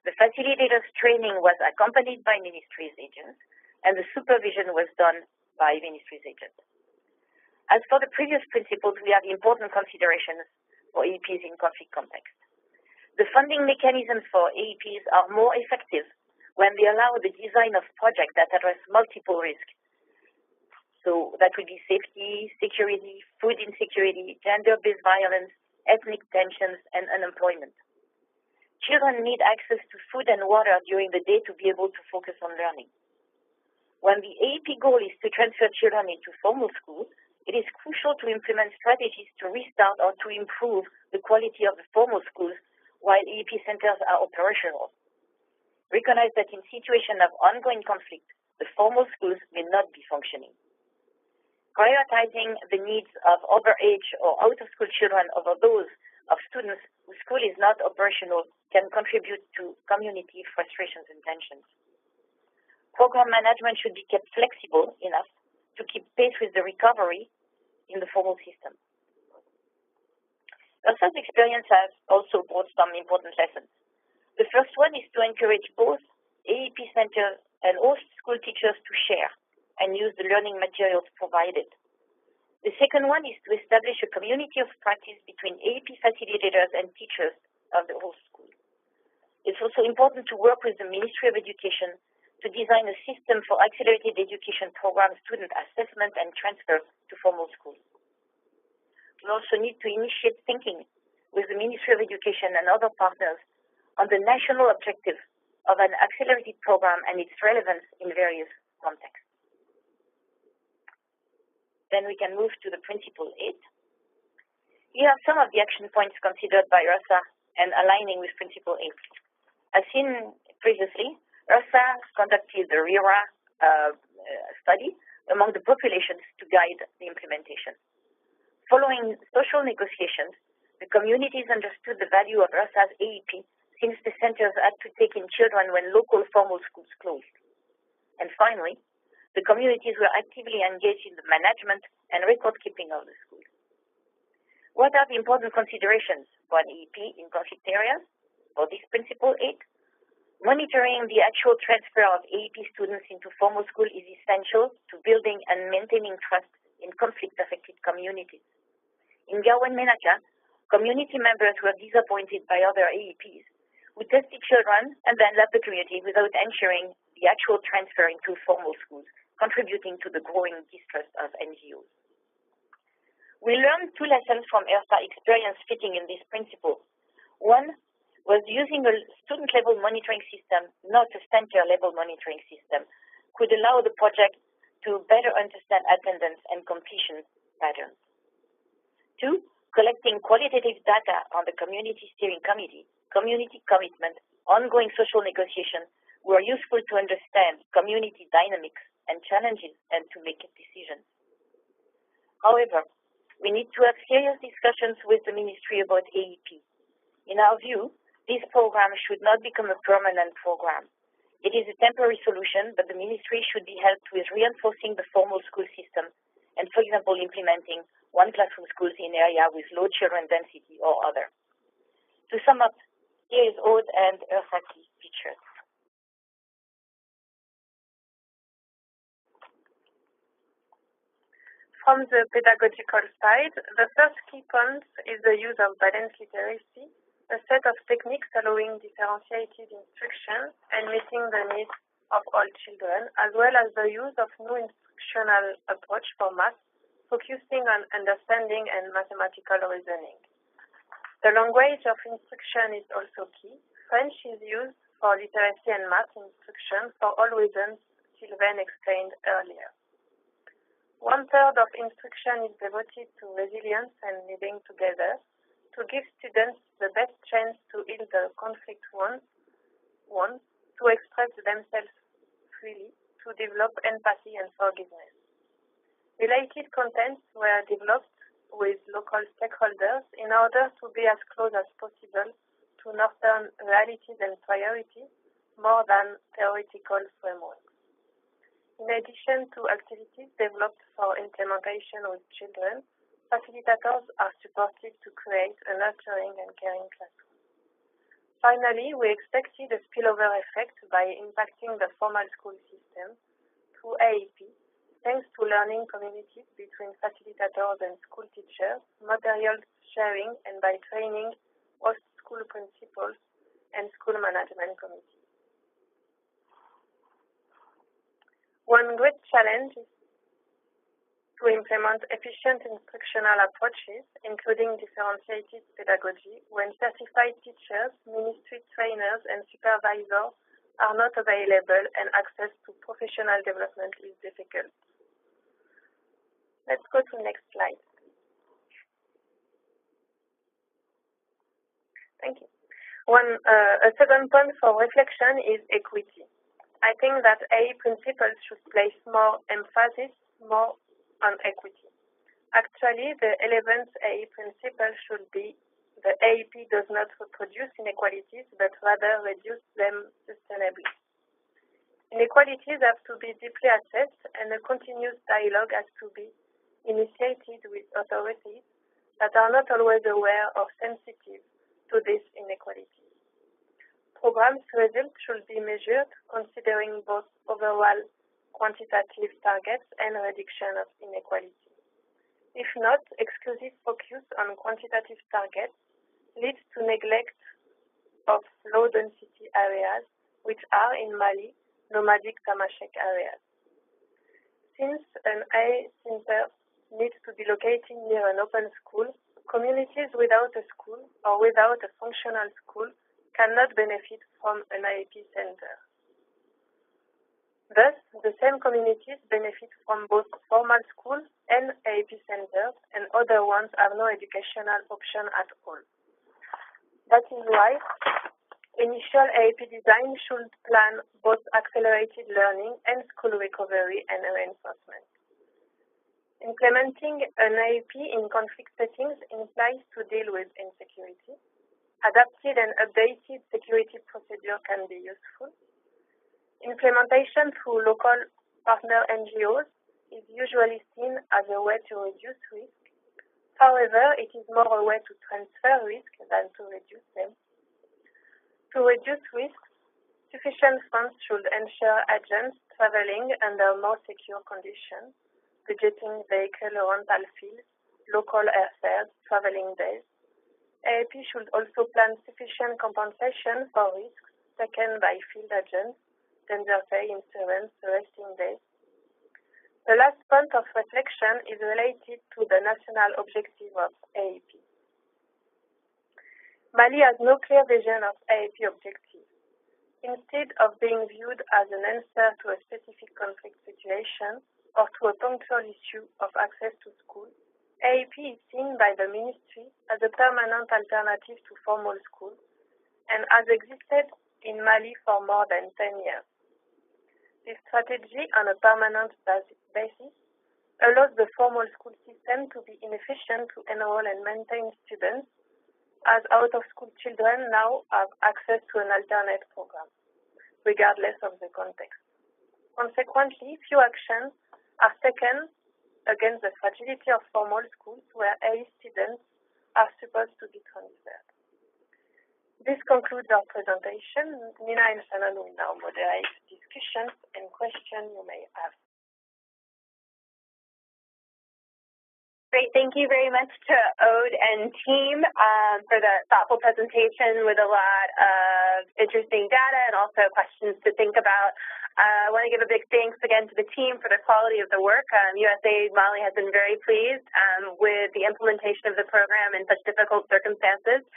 The facilitators' training was accompanied by ministry's agents, and the supervision was done by ministry's agents. As for the previous principles, we have important considerations for AEPs in conflict context. The funding mechanisms for AEPs are more effective when they allow the design of projects that address multiple risks. So that would be safety, security, food insecurity, gender-based violence, ethnic tensions, and unemployment. Children need access to food and water during the day to be able to focus on learning. When the AEP goal is to transfer children into formal school, it is crucial to implement strategies to restart or to improve the quality of the formal schools while AEP centers are operational. Recognize that in situations of ongoing conflict, the formal schools may not be functioning. Prioritizing the needs of overage or out-of-school children over those of students whose school is not operational can contribute to community frustrations and tensions. Program management should be kept flexible enough to keep pace with the recovery in the formal system. ERSA's experience has also brought some important lessons. The first one is to encourage both AEP centers and all school teachers to share and use the learning materials provided. The second one is to establish a community of practice between AEP facilitators and teachers of the whole school. It's also important to work with the Ministry of Education to design a system for accelerated education program student assessment and transfer to formal schools. We also need to initiate thinking with the Ministry of Education and other partners on the national objective of an accelerated program and its relevance in various contexts. Then we can move to the Principle 8. Here are some of the action points considered by ERSA and aligning with Principle 8. As seen previously, ERSA conducted the RERA study among the populations to guide the implementation. Following social negotiations, the communities understood the value of ERSA's AEP since the centers had to take in children when local formal schools closed. And finally, the communities were actively engaged in the management and record-keeping of the school. What are the important considerations for an AEP in conflict areas? For this Principle 8, monitoring the actual transfer of AEP students into formal school is essential to building and maintaining trust in conflict-affected communities. In Gao and Menaka, community members were disappointed by other AEPs who tested children and then left the community without ensuring the actual transfer into formal schools, contributing to the growing distrust of NGOs. We learned two lessons from ERSA experience fitting in this principle. One was using a student-level monitoring system, not a center-level monitoring system, could allow the project to better understand attendance and completion patterns. Two, collecting qualitative data on the Community Steering Committee, community commitment, ongoing social negotiation were useful to understand community dynamics and challenges and to make decisions. However, we need to have serious discussions with the ministry about AEP. In our view, this program should not become a permanent program. It is a temporary solution, but the ministry should be helped with reinforcing the formal school system and, for example, implementing one-classroom schools in area with low children density or other. To sum up, here is ODE and ERSA key features. From the pedagogical side, the first key point is the use of balanced literacy, a set of techniques allowing differentiated instruction and meeting the needs of all children, as well as the use of new instructional approach for math, focusing on understanding and mathematical reasoning. The language of instruction is also key. French is used for literacy and math instruction for all reasons Sylvain explained earlier. 1/3 of instruction is devoted to resilience and living together to give students the best chance to heal the conflict ones, to express themselves freely, to develop empathy and forgiveness. Related contents were developed with local stakeholders in order to be as close as possible to Northern realities and priorities more than theoretical frameworks. In addition to activities developed for implementation with children, facilitators are supported to create a nurturing and caring classroom. Finally, we expected a spillover effect by impacting the formal school system through AEP, thanks to learning communities between facilitators and school teachers, materials sharing, and by training host school principals and school management committees. One great challenge is to implement efficient instructional approaches, including differentiated pedagogy, when certified teachers, ministry trainers, and supervisors are not available and access to professional development is difficult. Let's go to the next slide. Thank you. A second point for reflection is equity. I think that AE principles should place more emphasis on equity. Actually, the 11th AE principle should be the AEP does not reproduce inequalities, but rather reduce them sustainably. Inequalities have to be deeply assessed, and a continuous dialogue has to be initiated with authorities that are not always aware or sensitive to these inequalities. Programs' results should be measured considering both overall quantitative targets and reduction of inequality. If not, exclusive focus on quantitative targets leads to neglect of low-density areas, which are in Mali nomadic Tamashek areas. Since an AE center needs to be located near an open school, communities without a school or without a functional school cannot benefit from an AEP center. Thus, the same communities benefit from both formal schools and AEP centers, and other ones have no educational option at all. That is why initial AEP design should plan both accelerated learning and school recovery and reinforcement. Implementing an AEP in conflict settings implies to deal with insecurity. Adapted and updated security procedure can be useful. Implementation through local partner NGOs is usually seen as a way to reduce risk. However, it is more a way to transfer risk than to reduce them. To reduce risks, sufficient funds should ensure agents traveling under more secure conditions, budgeting vehicle rental fees, local airfares, traveling days. AEP should also plan sufficient compensation for risks taken by field agents, danger pay, insurance, resting days. The last point of reflection is related to the national objective of AEP. Mali has no clear vision of AEP objectives. Instead of being viewed as an answer to a specific conflict situation or to a punctual issue of access to school, AEP is seen by the ministry as a permanent alternative to formal school and has existed in Mali for more than 10 years. This strategy on a permanent basis allows the formal school system to be inefficient to enroll and maintain students, as out-of-school children now have access to an alternate program. regardless of the context. Consequently, few actions are taken against the fragility of formal schools where AE students are supposed to be transferred. This concludes our presentation. Nina and Shannon will now moderate discussions and questions you may have. Great, thank you very much to Aude and team for the thoughtful presentation with a lot of interesting data and also questions to think about. I want to give a big thanks again to the team for the quality of the work. USAID Mali has been very pleased with the implementation of the program in such difficult circumstances,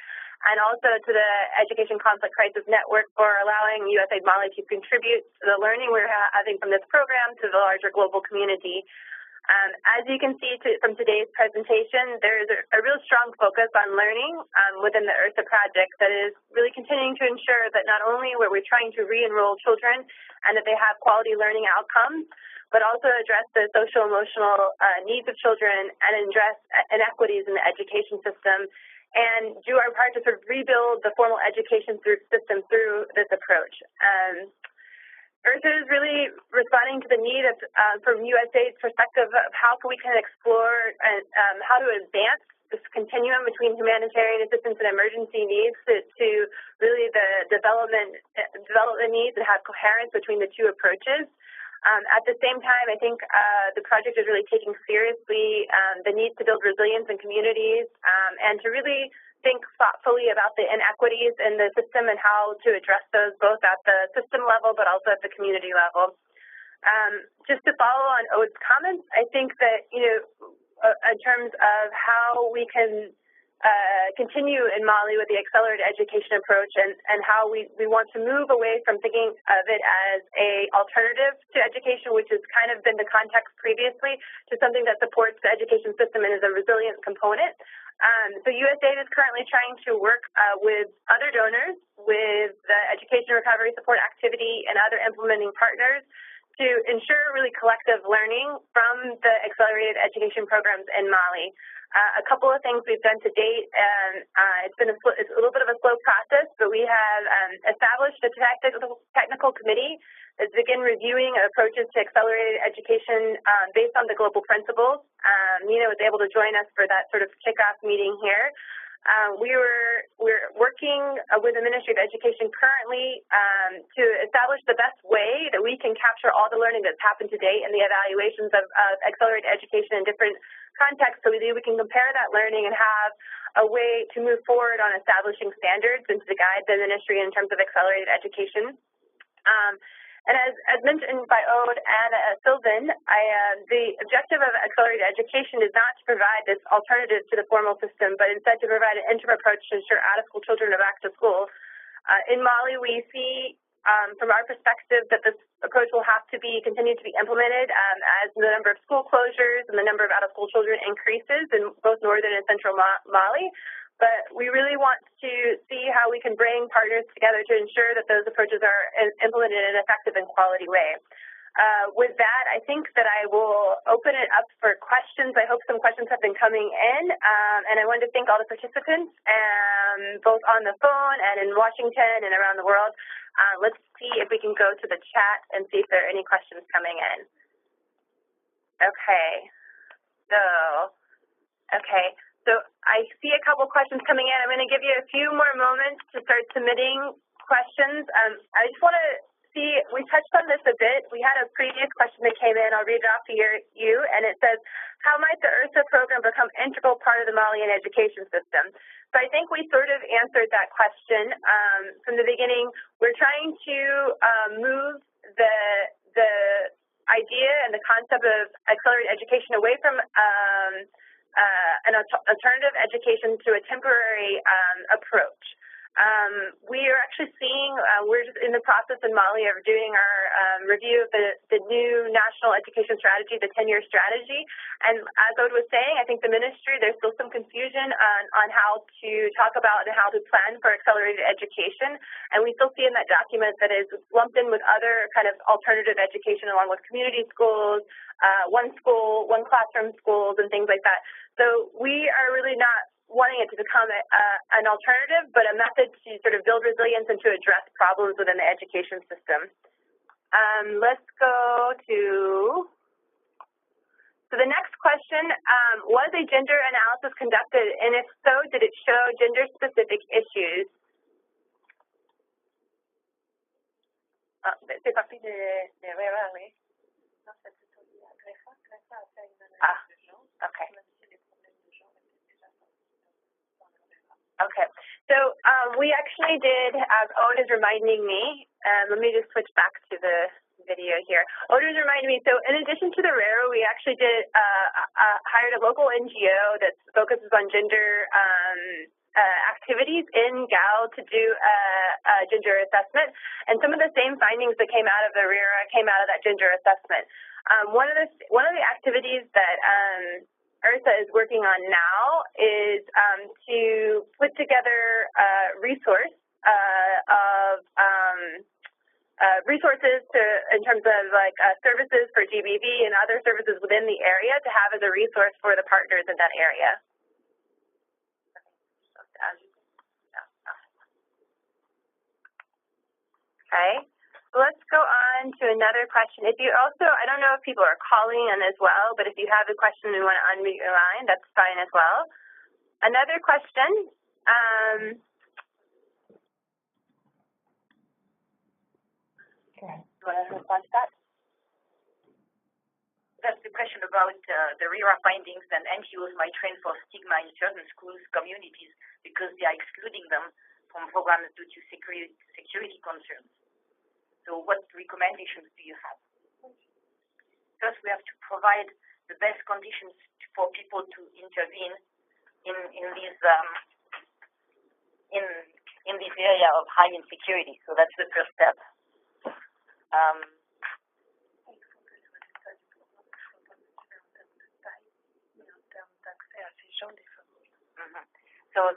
and also to the Education Conflict Crisis Network for allowing USAID Mali to contribute to the learning we're having from this program to the larger global community. As you can see from today's presentation, there is a real strong focus on learning within the ERSA project that is really continuing to ensure that not only were we trying to re-enroll children and that they have quality learning outcomes, but also address the social-emotional needs of children and address inequities in the education system and do our part to sort of rebuild the formal education system through this approach. ERSA is really responding to the need of, from USAID's perspective of how we can explore and how to advance this continuum between humanitarian assistance and emergency needs to really the development needs and have coherence between the two approaches. At the same time, I think the project is really taking seriously the need to build resilience in communities and to really think thoughtfully about the inequities in the system and how to address those both at the system level but also at the community level. Just to follow on Aude's comments, I think that, in terms of how we can continue in Mali with the accelerated education approach and how we want to move away from thinking of it as an alternative to education, which has kind of been the context previously, to something that supports the education system and is a resilient component. So USAID is currently trying to work with other donors, with the Education Recovery Support Activity and other implementing partners to ensure really collective learning from the accelerated education programs in Mali. A couple of things we've done to date, it's a little bit of a slow process, but we have established a technical committee that's begun reviewing approaches to accelerated education based on the global principles. Nina was able to join us for that sort of kickoff meeting here. We're working with the Ministry of Education currently to establish the best way that we can capture all the learning that's happened to date and the evaluations of accelerated education in different contexts so we can compare that learning and have a way to move forward on establishing standards and to guide the ministry in terms of accelerated education. And as mentioned by Aude and Sylvain, the objective of accelerated education is not to provide this alternative to the formal system, but instead to provide an interim approach to ensure out-of-school children are back to school. In Mali, we see, from our perspective, that this approach will have to continue to be implemented as the number of school closures and the number of out-of-school children increases in both northern and central Mali. But we really want to see how we can bring partners together to ensure that those approaches are implemented in an effective and quality way. With that, I think that I will open it up for questions. I hope some questions have been coming in, and I wanted to thank all the participants, both on the phone and in Washington and around the world. Let's see if we can go to the chat and see if there are any questions coming in. Okay. So I see a couple questions coming in. I'm going to give you a few more moments to start submitting questions. I just want to see, we touched on this a bit. We had a previous question that came in. I'll read it off to you, and it says, how might the ERSA program become an integral part of the Malian education system? So I think we sort of answered that question from the beginning. We're trying to move the idea and the concept of accelerated education away from an alternative education to a temporary approach. We are actually seeing, we're just in the process in Mali of doing our review of the new national education strategy, the 10-year strategy. And as Aude was saying, I think the ministry, there's still some confusion on how to talk about and how to plan for accelerated education. And we still see in that document that is lumped in with other kind of alternative education along with community schools, one classroom schools, and things like that. So we are really not wanting it to become an alternative, but a method to sort of build resilience and to address problems within the education system. Let's go to, so the next question, was a gender analysis conducted, and if so, did it show gender-specific issues? C'est parti de RERA, oui. Okay. Okay. So we actually did, as Aude is reminding me, let me just switch back to the video here. Aude is reminding me, so in addition to the RERA, we actually did hired a local NGO that focuses on gender activities in Gao to do a gender assessment, and some of the same findings that came out of the RERA came out of that gender assessment. One of the activities that ERSA is working on now is to put together a resource of resources in terms of like services for GBV and other services within the area to have as a resource for the partners in that area. Okay, let's go on to another question. If you also, I don't know if people are calling in as well, but if you have a question and want to unmute your line, that's fine as well. Another question. Okay. You want to respond to that? That's the question about the RERA findings, and NGOs might train for stigma in certain schools, communities, because they are excluding them from programs due to security concerns. So what recommendations do you have? First, we have to provide the best conditions for people to intervene in this area of high insecurity. So that's the first step. So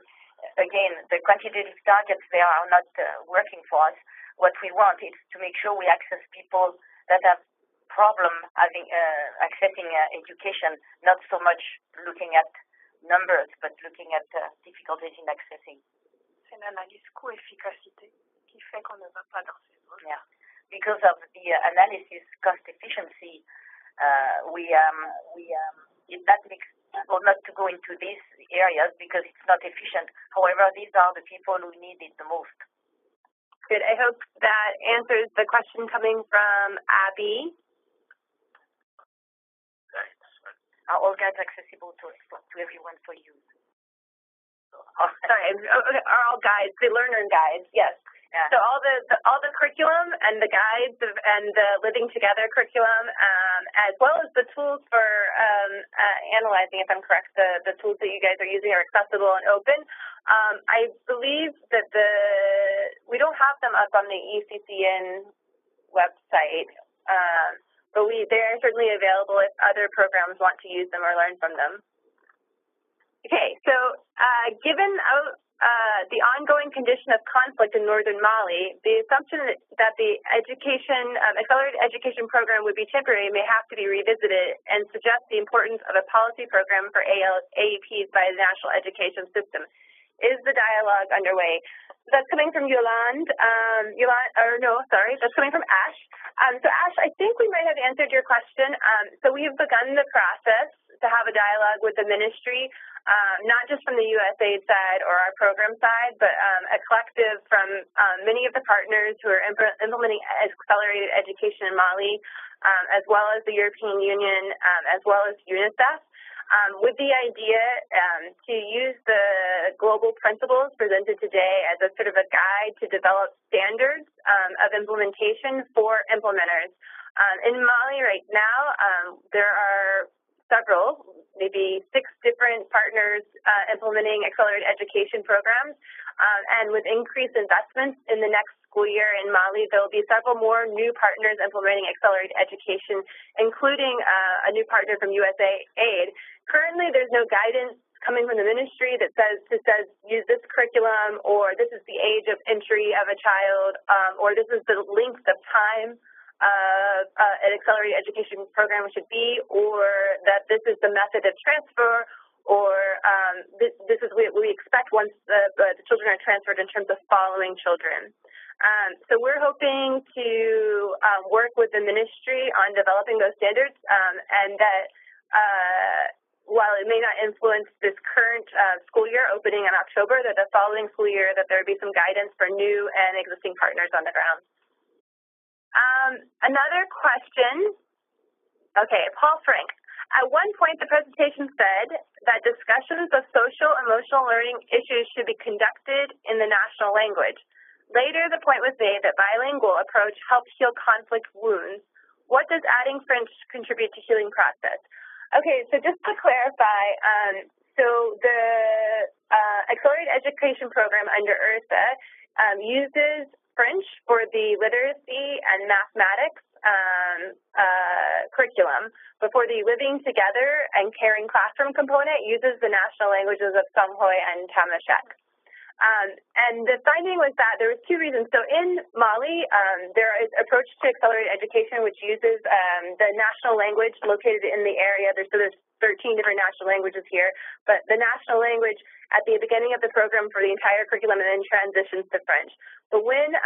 again, the quantitative targets, they are not working for us. What we want is to make sure we access people that have problem accessing education, not so much looking at numbers, but looking at difficulties in accessing. C'est une analyse coût-efficacité qui fait qu'on ne va pas dans ces zones. Yeah, because of the analysis cost efficiency, that makes people not to go into these areas because it's not efficient. However, these are the people who need it the most. Good. I hope that answers the question coming from Abby. Are all guides accessible to everyone for use? Oh, sorry, are all guides, the learner guides, yes. Yeah. So all the curriculum and the guides and the living together curriculum, as well as the tools for analyzing, if I'm correct, the tools that you guys are using are accessible and open. I believe that we don't have them up on the ECCN website, but they are certainly available if other programs want to use them or learn from them. Okay, so given the ongoing condition of conflict in northern Mali, the assumption that the accelerated education program would be temporary may have to be revisited and suggest the importance of a policy program for AEPs by the national education system. Is the dialogue underway? That's coming from Yolande. That's coming from Ash. So Ash, I think we might have answered your question. So we've begun the process to have a dialogue with the ministry, not just from the USAID side or our program side, but a collective from many of the partners who are implementing accelerated education in Mali, as well as the European Union, as well as UNICEF. With the idea to use the global principles presented today as a sort of a guide to develop standards of implementation for implementers. In Mali right now, there are several, maybe 6 different partners implementing accelerated education programs, and with increased investments in the next school year in Mali, there will be several more new partners implementing accelerated education, including a new partner from USAID. Currently, there's no guidance coming from the ministry that says use this curriculum, or this is the age of entry of a child, or this is the length of time an accelerated education program should be, or that this is the method of transfer, or this is what we expect once the children are transferred in terms of following children. So we're hoping to work with the ministry on developing those standards, and that while it may not influence this current school year opening in October, that the following school year that there would be some guidance for new and existing partners on the ground. Another question. Okay, Paul Frank. At one point, the presentation said that discussions of social emotional learning issues should be conducted in the national language. Later, the point was made that bilingual approach helps heal conflict wounds. What does adding French contribute to healing process? Okay, so just to clarify, so the Accelerated Education Program under ERSA uses French for the literacy and mathematics curriculum, but for the living together and caring classroom component, uses the national languages of Songhoy and Tamashek. And the finding was that there was two reasons. So in Mali, there is approach to accelerated education, which uses the national language located in the area. There's 13 different national languages here, but the national language at the beginning of the program for the entire curriculum and then transitions to French. But when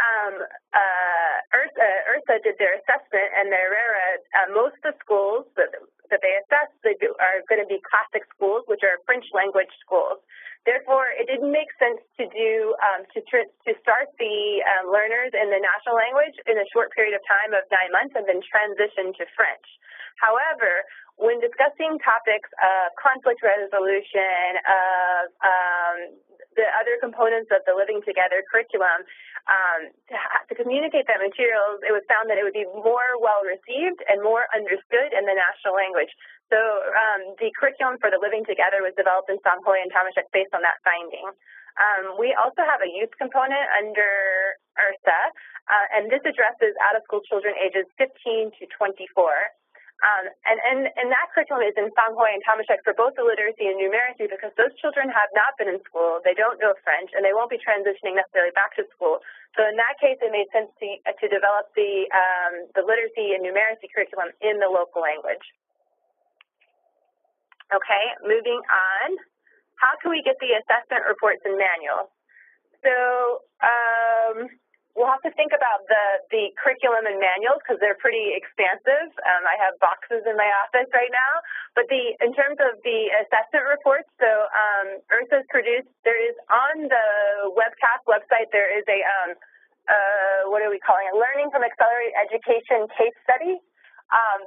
ERSA did their assessment and their RERA, most of the schools that they assessed are going to be classic schools, which are French language schools. Therefore, it didn't make sense to do to start the learners in the national language in a short period of time of 9 months and then transition to French. However, when discussing topics of conflict resolution, of the other components of the Living Together curriculum, to communicate that materials, it was found that it would be more well-received and more understood in the national language. So the curriculum for the Living Together was developed in Songhoy and Tamashek based on that finding. We also have a youth component under ERSA, and this addresses out-of-school children ages 15 to 24. And that curriculum is in Songhoy and Tamashek for both the literacy and numeracy because those children have not been in school, they don't know French, and they won't be transitioning necessarily back to school. So in that case, it made sense to develop the literacy and numeracy curriculum in the local language. Okay, moving on. How can we get the assessment reports and manuals? So we'll have to think about the curriculum and manuals because they're pretty expansive. I have boxes in my office right now. But in terms of the assessment reports, so ERSA has produced, there is on the webcast website, there is a, what are we calling it, Learning from Accelerated Education case study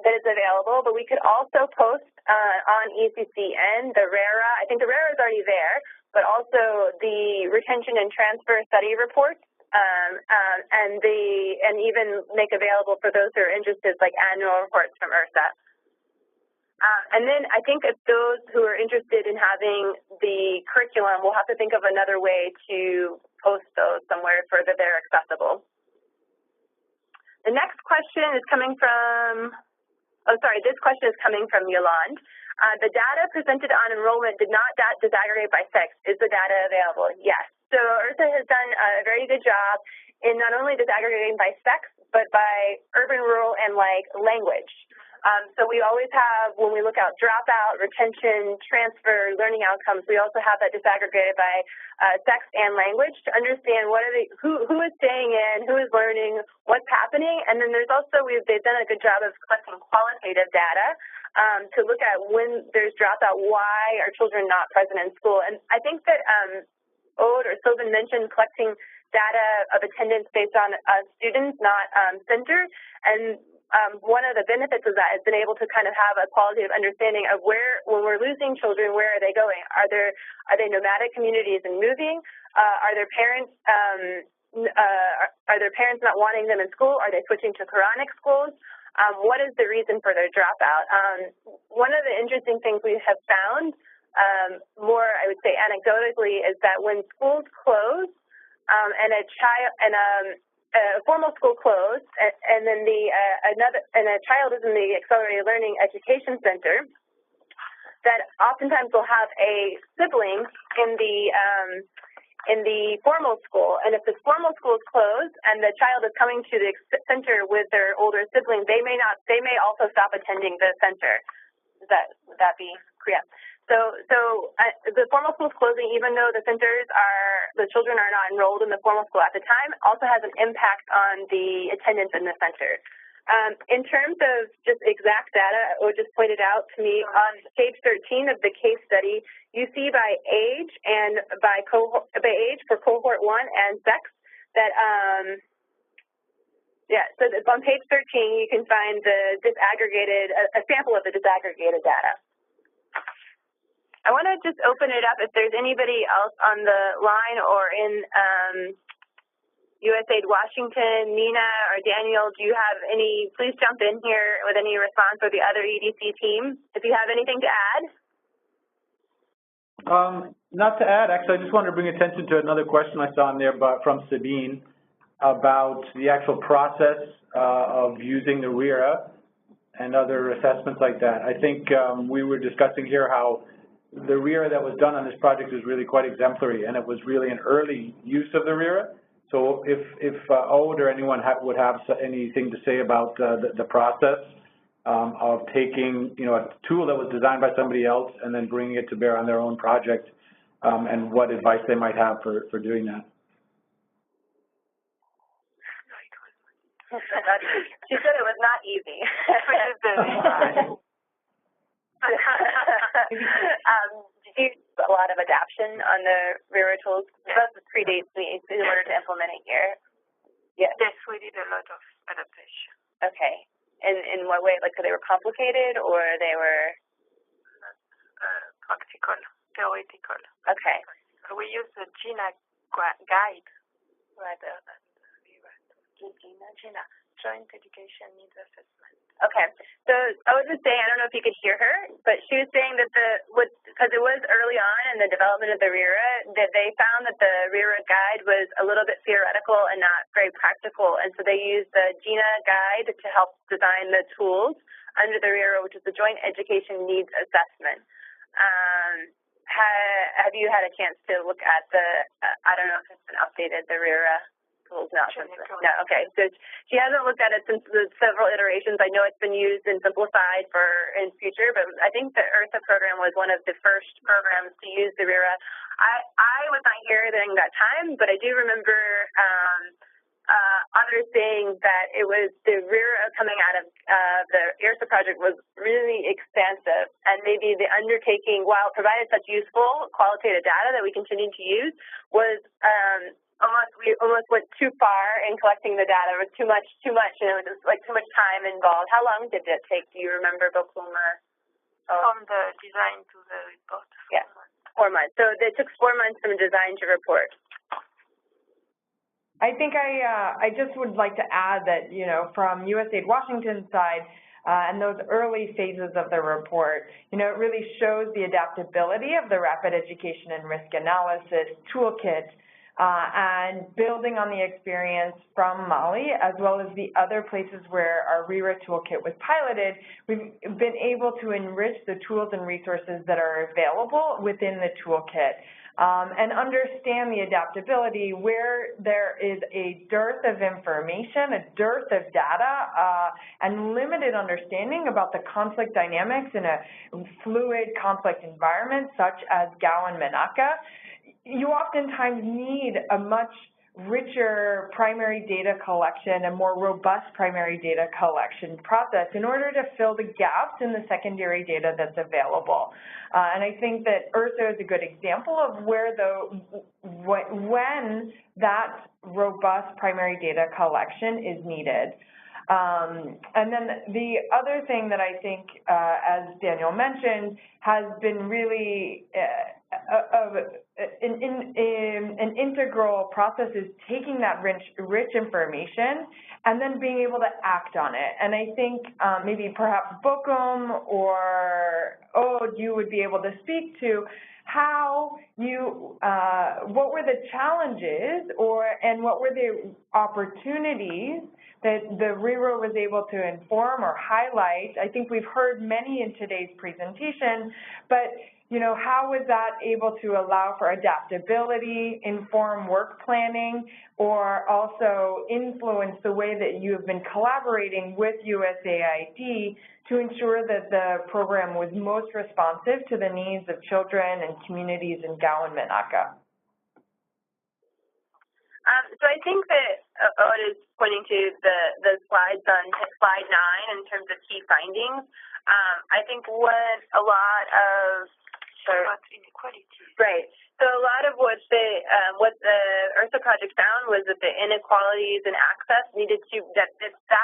that is available. But we could also post on ECCN, the RERA. I think the RERA is already there, but also the retention and transfer study reports. And even make available for those who are interested, like annual reports from ERSA. And then I think if those who are interested in having the curriculum, we'll have to think of another way to post those somewhere so that they're accessible. The next question is coming from, this question is coming from Yolande. The data presented on enrollment did not disaggregate by sex. Is the data available? Yes. So ERSA has done a very good job in not only disaggregating by sex, but by urban, rural, and language. So we always have, when we look at dropout, retention, transfer, learning outcomes, we also have that disaggregated by sex and language to understand who is staying in, who is learning, what's happening, and then there's also, they've done a good job of collecting qualitative data to look at when there's dropout, why are children not present in school. And I think that Aude or Sylvan mentioned collecting data of attendance based on students, not center. And one of the benefits of that has been able to kind of have a qualitative understanding of when we're losing children, where are they going? Are they nomadic communities and moving? Are their parents not wanting them in school? Are they switching to Quranic schools? What is the reason for their dropout? One of the interesting things we have found, more I would say anecdotally, is that when schools close and a formal school closed, and then a child is in the Accelerated Learning Education Center, that oftentimes will have a sibling in the formal school, and if the formal school is closed and the child is coming to the center with their older sibling, they may also stop attending the center. Would that be correct? The formal school closing, even though the children are not enrolled in the formal school at the time, also has an impact on the attendance in the center. In terms of just exact data, it just pointed out to me on page 13 of the case study, you see by age and by age for cohort 1 and sex that so on page 13 you can find the disaggregated a sample of the disaggregated data. I want to just open it up if there's anybody else on the line or in USAID Washington, Nina or Daniel, do you have any, please jump in here with any response, or the other EDC team, if you have anything to add. Not to add, actually, I just wanted to bring attention to another question I saw in there from Sabine about the actual process of using the RERA and other assessments like that. I think we were discussing here how the RERA that was done on this project was really quite exemplary, and it was really an early use of the RERA. So if Ode or anyone would have anything to say about the process of taking, a tool that was designed by somebody else and then bringing it to bear on their own project, and what advice they might have for doing that. She said it was not easy. Did you a lot of adaptation on the RERA tools? That predates me in order to implement it here. Yes, we did a lot of adaptation. Okay. In what way? Like, so they were complicated, or they were practical, theoretical. Okay. We used the GINA guide rather than the GINA, Joint Education Needs Assessment. Okay. So I was just saying, I don't know if you could hear her, but she was saying that because it was early on in the development of the RERA, that they found that the RERA guide was a little bit theoretical and not very practical, and so they used the GINA guide to help design the tools under the RERA, which is the Joint Education Needs Assessment. Have you had a chance to look at I don't know if it's been updated, the RERA tools now? No, okay. So she hasn't looked at it since the several iterations. I know it's been used and simplified in future, but I think the ERSA program was one of the first programs to use the RERA. I was not here during that time, but I do remember others saying that it was the RERA coming out of the ERSA project was really expansive, and maybe the undertaking, while it provided such useful qualitative data that we continue to use, was we almost went too far in collecting the data. It was too much, and it was just like too much time involved. How long did it take? Do you remember, Bokuma? From the design to the report. Yeah, 4 months. So it took 4 months from design to report. I think I just would like to add that, from USAID Washington's side, and those early phases of the report, it really shows the adaptability of the Rapid Education and Risk Analysis toolkit, and building on the experience from Mali, as well as the other places where our RERA toolkit was piloted, we've been able to enrich the tools and resources that are available within the toolkit. And understand the adaptability where there is a dearth of information, a dearth of data, and limited understanding about the conflict dynamics in a fluid conflict environment such as Gao and Menaka. You oftentimes need a much richer primary data collection, a more robust primary data collection process in order to fill the gaps in the secondary data that's available. And I think that ERSA is a good example of where when that robust primary data collection is needed. And then the other thing that I think, as Daniel mentioned, has been really an integral process is taking that rich information and then being able to act on it. And I think maybe perhaps Bokum or Ode, you would be able to speak to what were the challenges and what were the opportunities that the RERA was able to inform or highlight. I think we've heard many in today's presentation, but how was that able to allow for adaptability, inform work planning, or also influence the way that you have been collaborating with USAID to ensure that the program was most responsive to the needs of children and communities in Gao and Menaka? So I think that Owen is pointing to the slides on slide 9 in terms of key findings. I think what a lot of inequalities. Right. So a lot of what the ERSA project found was that the inequalities in access needed to that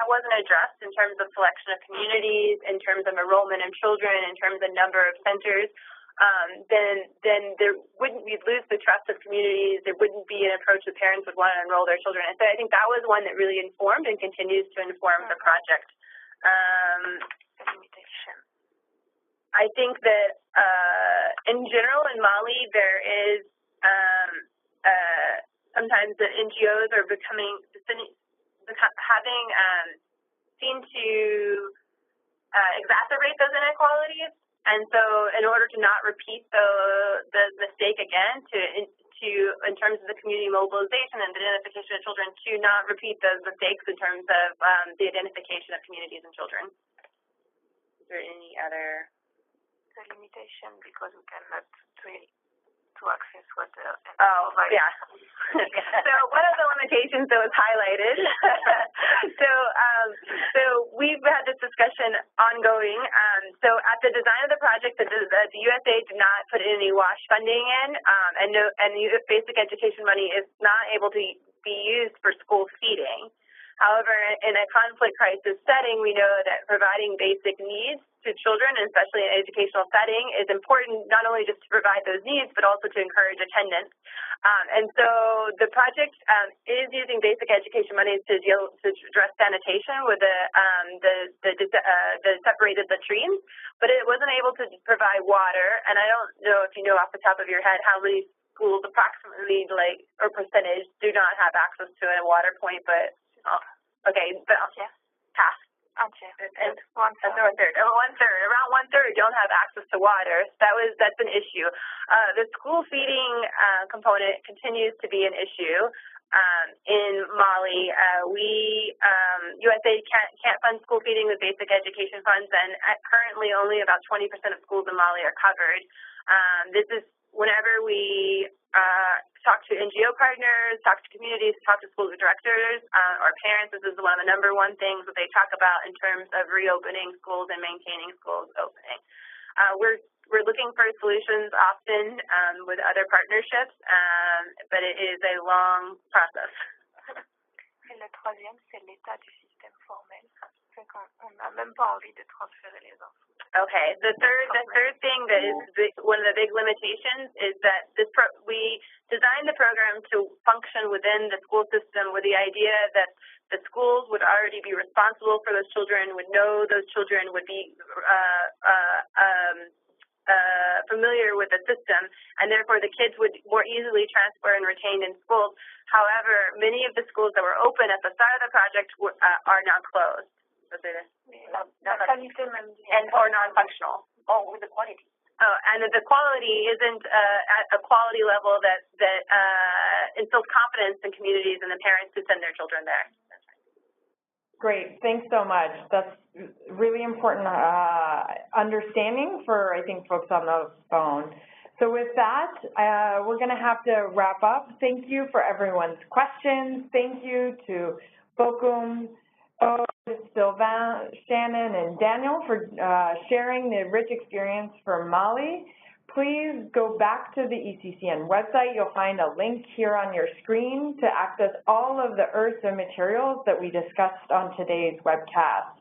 wasn't addressed in terms of selection of communities, in terms of enrollment of children, in terms of number of centers. Then we'd lose the trust of communities. There wouldn't be an approach that parents would want to enroll their children. And so I think that was one that really informed and continues to inform the project. I think that in general in Mali there is sometimes the NGOs are seem to exacerbate those inequalities. And so in order to not repeat the mistake again, in terms of the community mobilization and the identification of children, to not repeat those mistakes in terms of the identification of communities and children. Is there any other? The limitation because we cannot really to access what the... Oh, yeah. So one of the limitations that was highlighted, so we've had this discussion ongoing. So at the design of the project, the USAID did not put any WASH funding in, and basic education money is not able to be used for school feeding. However, in a conflict crisis setting, we know that providing basic needs to children, and especially in an educational setting, is important not only just to provide those needs, but also to encourage attendance. And so the project is using basic education money to address sanitation with the separated latrines, but it wasn't able to provide water. And I don't know if you know off the top of your head how many schools approximately, or percentage, do not have access to a water point, but okay, but half. And one-third. Around one-third don't have access to water. So that's an issue. The school feeding component continues to be an issue in Mali. USAID can't fund school feeding with basic education funds, and currently only about 20% of schools in Mali are covered. This is whenever we talk to NGO partners, talk to communities, talk to school directors, or parents. This is one of the number one things that they talk about in terms of reopening schools and maintaining schools opening. We're looking for solutions often with other partnerships, but it is a long process. Et le troisième, c'est l'état du système formel. Fait qu'on n'a même pas envie de transférer les enfants. Okay. The third thing that is one of the big limitations is that we designed the program to function within the school system with the idea that the schools would already be responsible for those children, would know those children, would be familiar with the system, and therefore the kids would more easily transfer and retain in schools. However, many of the schools that were open at the start of the project are now closed. Or non-functional. Oh, with the quality. Oh, and the quality isn't at a quality level that instills confidence in communities and the parents to send their children there. Great, thanks so much. That's really important understanding for, I think, folks on the phone. So with that, we're going to have to wrap up. Thank you for everyone's questions. Thank you to Bokum, Sylvain, Shannon, and Daniel for sharing the rich experience for Mali. Please go back to the ECCN website. You'll find a link here on your screen to access all of the ERSA materials that we discussed on today's webcast.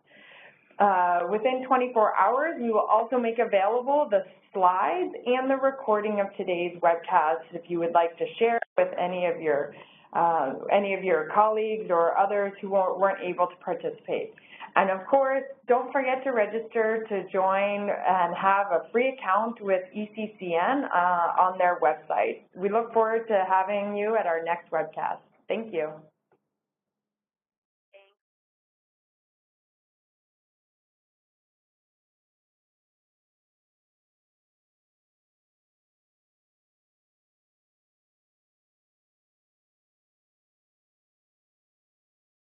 Within 24 hours, we will also make available the slides and the recording of today's webcast if you would like to share with any of your colleagues or others who weren't able to participate. And of course, don't forget to register to join and have a free account with ECCN on their website. We look forward to having you at our next webcast. Thank you.